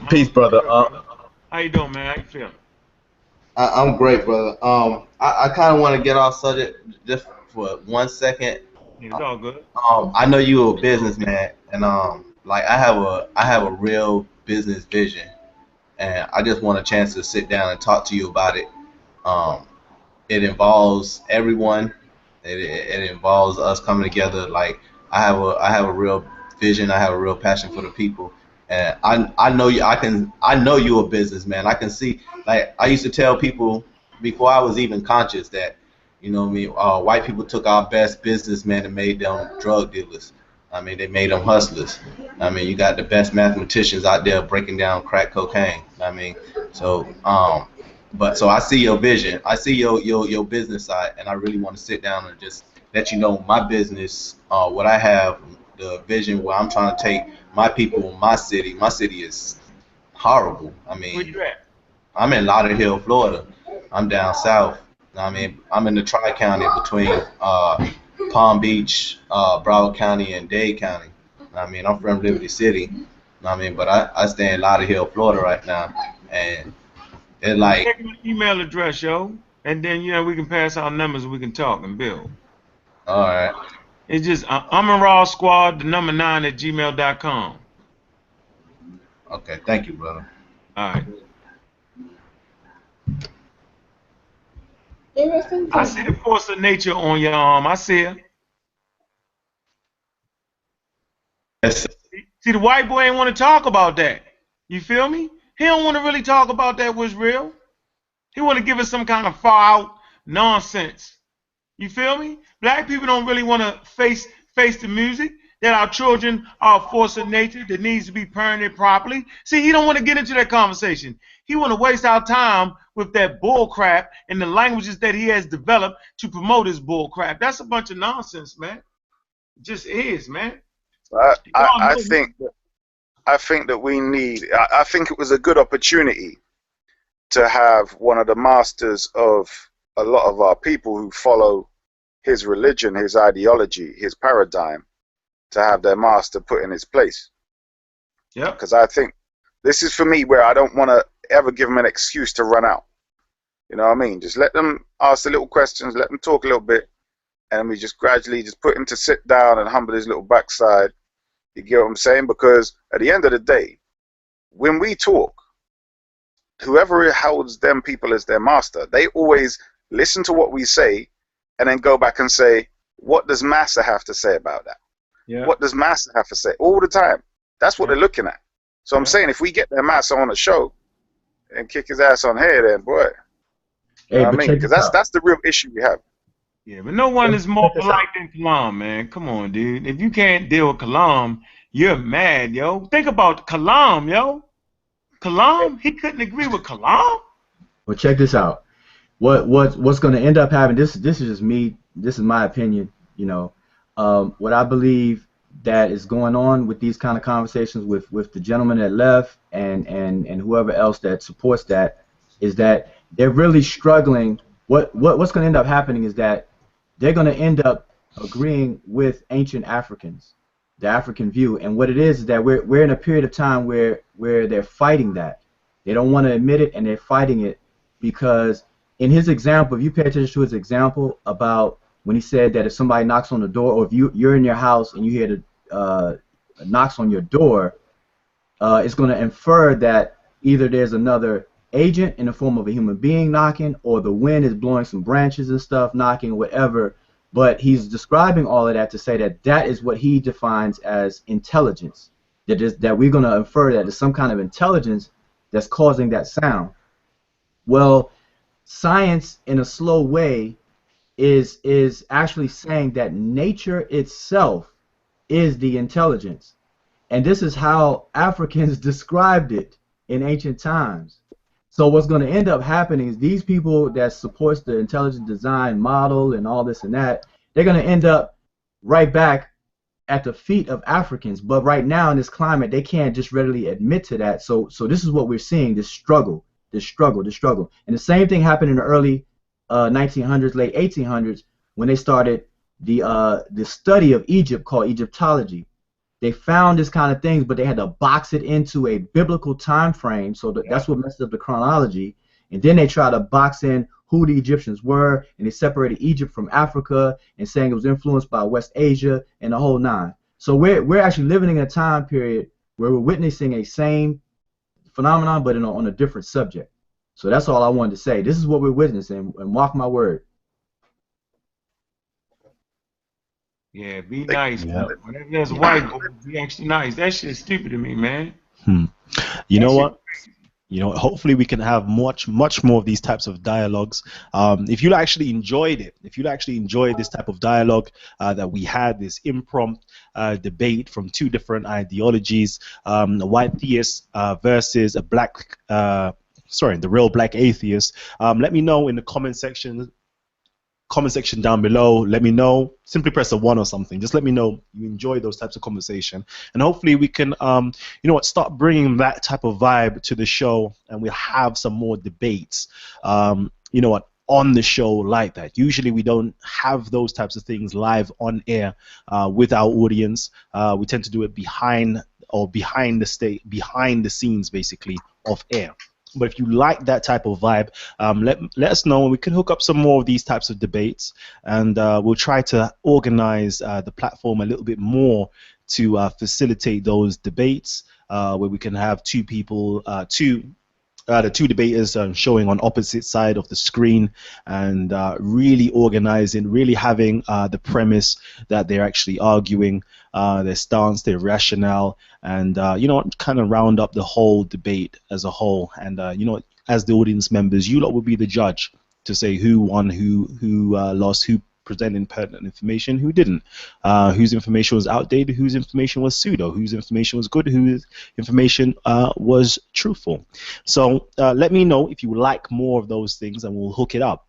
Peace, brother. How you doing, man? How you feeling? I'm great, brother. I kind of want to get off subject just for 1 second. It's all good. I know you're a businessman, and like I have a real business vision, and I just want a chance to sit down and talk to you about it. It involves everyone. It involves us coming together. Like I have a real vision. I have a real passion for the people, and I know you. I know you're a businessman. I can see. Like I used to tell people before I was even conscious that, you know what I mean, white people took our best businessmen and made them drug dealers. I mean, they made them hustlers. I mean, you got the best mathematicians out there breaking down crack cocaine. I mean, so so I see your vision. I see your business side, and I really want to sit down and just let you know my business, what I have, the vision where I'm trying to take my people, my city. My city is horrible. I mean, where you at? I'm in Lauderhill, Florida. I'm down south. I mean, I'm in the Tri-County between Palm Beach, Broward County, and Dade County. I mean, I'm from Liberty City. I mean, but I stay in Lauderhill, Florida right now, and it's like. Check my email address, yo, and then we can pass our numbers and we can talk and build. All right. It's just Raw Squad, the number 9 at gmail.com. Okay, thank you, brother. All right. I see the force of nature on your arm. I see it. Yes. See, the white boy ain't want to talk about that. You feel me? He don't want to really talk about that what's real. He want to give us some kind of far out nonsense. You feel me? Black people don't really want to face the music that our children are a force of nature that needs to be parented properly. See, he don't want to get into that conversation. He want to waste our time with that bull crap and the languages that he has developed to promote his bull crap. That's a bunch of nonsense, man. It just is, man. I think that we need. I think it was a good opportunity to have one of the masters of a lot of our people who follow his religion, his ideology, his paradigm, to have their master put in his place. Yeah. Because I think this is for me where I don't want to ever give them an excuse to run out. You know what I mean? Just let them ask the little questions, let them talk a little bit, and we just gradually just put him to sit down and humble his little backside. You get what I'm saying? Because at the end of the day, when we talk, whoever holds them people as their master, they always listen to what we say and then go back and say, what does Massa have to say about that? Yeah. What does Massa have to say? All the time. That's what they're looking at. So I'm saying if we get their Massa on the show and kick his ass on here, then boy. You know what I mean? Because that's the real issue we have. Yeah, but no one is more polite than Kalam, man. Come on, dude. If you can't deal with Kalam, you're mad, yo. Think about Kalam, yo. Kalam? He couldn't agree with Kalam? Well, check this out. What's going to end up happening? This is just me. This is my opinion. You know, what I believe that is going on with these kind of conversations with the gentleman that left and whoever else that supports that is that they're really struggling. What's going to end up happening is that they're going to end up agreeing with ancient Africans, the African view, and what it is that we're in a period of time where they're fighting that. They don't want to admit it, and they're fighting it because in his example, if you pay attention to his example about when he said that if somebody knocks on the door, or if you're in your house and you hear the knocks on your door, it's going to infer that either there's another agent in the form of a human being knocking, or the wind is blowing some branches and stuff, knocking, whatever. But he's describing all of that to say that that is what he defines as intelligence. That we're going to infer that there's some kind of intelligence that's causing that sound. Well, science, in a slow way, is actually saying that nature itself is the intelligence. And this is how Africans described it in ancient times. So what's going to end up happening is these people that supports the intelligent design model and all this and that, they're going to end up right back at the feet of Africans. But right now in this climate, they can't just readily admit to that. So this is what we're seeing, this struggle. And the same thing happened in the early 1900s, late 1800s, when they started the study of Egypt called Egyptology. They found this kind of things, but they had to box it into a biblical time frame, so that's what messed up the chronology. And then they tried to box in who the Egyptians were, and they separated Egypt from Africa and saying it was influenced by West Asia and the whole nine. So we're actually living in a time period where we're witnessing a same phenomenon, but on a different subject. So that's all I wanted to say. This is what we're witnessing, and mark my word. Yeah, be nice. Yeah. Whenever there's a white boy, be extra nice. That shit's stupid to me, man. You know what? Hopefully we can have much more of these types of dialogues. If you actually enjoyed it, if you actually enjoyed this type of dialogue that we had, this impromptu debate from two different ideologies, a white theist versus a the real black atheist, let me know in the comment section down below. Let me know. Simply press a 1 or something. Just let me know you enjoy those types of conversation, and hopefully we can start bringing that type of vibe to the show, and we'll have some more debates on the show like that. Usually we don't have those types of things live on air with our audience. We tend to do it behind the scenes basically off air. But if you like that type of vibe, let us know, and we can hook up some more of these types of debates, and we'll try to organize the platform a little bit more to facilitate those debates, where we can have two people, the two debaters showing on opposite side of the screen, and really organizing, really having the premise that they're actually arguing, their stance, their rationale, and kind of round up the whole debate as a whole. And as the audience members, you lot will be the judge to say who won, who lost, who presented pertinent information, who didn't, whose information was outdated, whose information was pseudo, whose information was good, whose information was truthful. So let me know if you like more of those things, and we'll hook it up.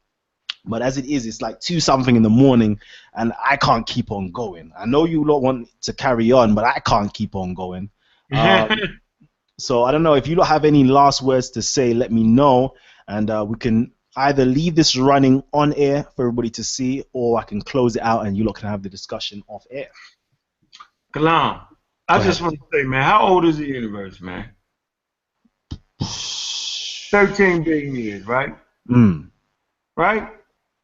But as it is, it's like 2-something in the morning, and I can't keep on going. I know you lot want to carry on, but I can't keep on going. So I don't know if you don't have any last words to say. Let me know, and we can either leave this running on air for everybody to see, or I can close it out and you lot can have the discussion off air. Kalam, I just want to say, man, how old is the universe, man? 13 billion years, right? Right?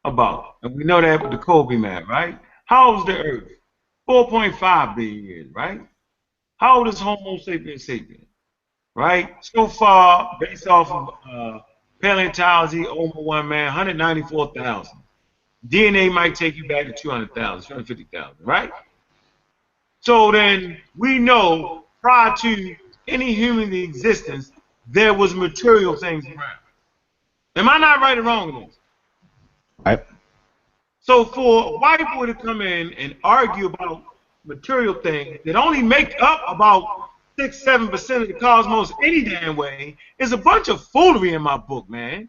About. And we know that with the Kobe math, right? How old is the Earth? 4.5 billion years, right? How old is Homo sapiens sapiens? Right? So far, based off of paleontology, over 1 man, 194,000. DNA might take you back to 200,000, 250,000, right? So then we know prior to any human existence, there was material things around. Am I not right or wrong in this? Right. So for a white boy to come in and argue about material things that only make up about 6-7% of the cosmos any damn way is a bunch of foolery in my book, man.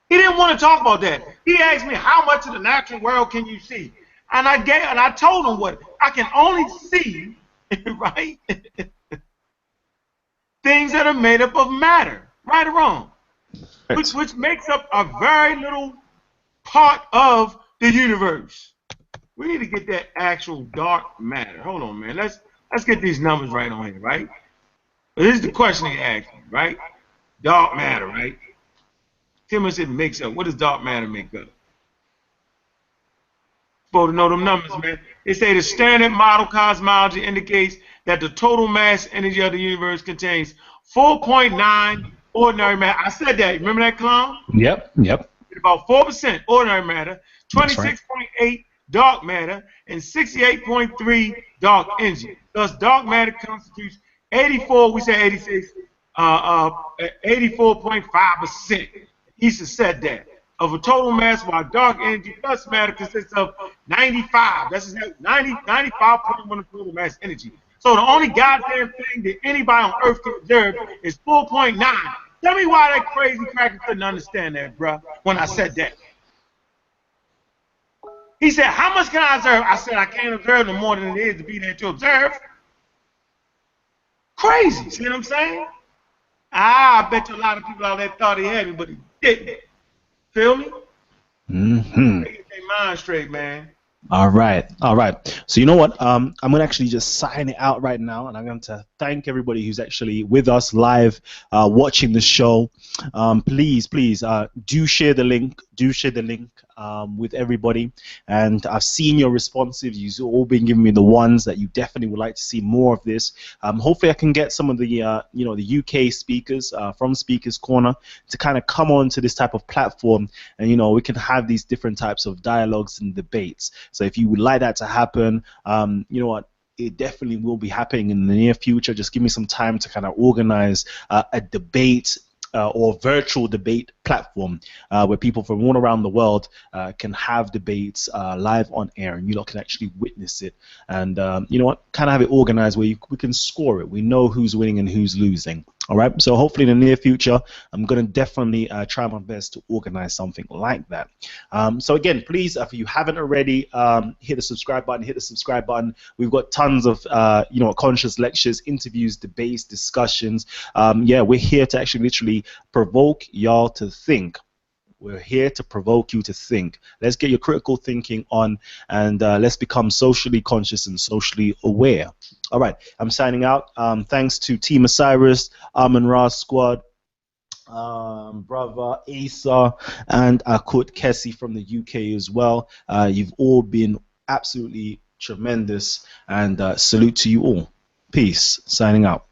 He didn't want to talk about that. He asked me, how much of the natural world can you see? And I told him what I can only see, right? Things that are made up of matter, right or wrong, which makes up a very little part of the universe. We need to get that actual dark matter. Hold on, man. Let's get these numbers right on here, right? But this is the question he asked me, right? Dark matter, right? Tell me what it makes up. What does dark matter make up? Supposed to know them numbers, man. They say the standard model cosmology indicates that the total mass energy of the universe contains 4.9 ordinary matter. I said that. Remember that, Kalam? Yep. About 4% ordinary matter, 26.8 dark matter, and 68.3 dark energy. Thus, dark matter constitutes 84. We say 86. 84.5%. He said that of a total mass, while dark energy plus matter consists of 95. That's 95.1 of total mass energy. So the only goddamn thing that anybody on Earth can observe is 4.9. Tell me why that crazy cracker couldn't understand that, bruh, when I said that. He said, how much can I observe? I said, I can't observe no more than it is to be there to observe. Crazy, see what I'm saying? I bet you a lot of people out there thought he had me, but he didn't. Feel me? Mm-hmm. Get their mind straight, man. All right. So you know what? I'm gonna actually just sign it out right now, and I'm going to thank everybody who's actually with us live, watching the show. Please, do share the link. With everybody. And I've seen your responses. You've all been giving me the ones that you definitely would like to see more of this. Hopefully, I can get some of the the UK speakers from Speakers Corner to kind of come on to this type of platform, and we can have these different types of dialogues and debates. So if you would like that to happen, you know what? It definitely will be happening in the near future. Just give me some time to kind of organize a debate or virtual debate platform where people from all around the world can have debates live on air, and you lot can actually witness it. And you know what? Kind of have it organized where we can score it. We know who's winning and who's losing. All right. So hopefully in the near future, I'm going to definitely try my best to organize something like that. So again, please, if you haven't already, hit the subscribe button. We've got tons of conscious lectures, interviews, debates, discussions. We're here to actually literally provoke y'all to think. We're here to provoke you to think. Let's get your critical thinking on, and let's become socially conscious and socially aware. All right, I'm signing out. Thanks to Team Osiris, Amun Ra Squad, Brother Asa, and Akut Kessie from the UK as well. You've all been absolutely tremendous, and salute to you all. Peace. Signing out.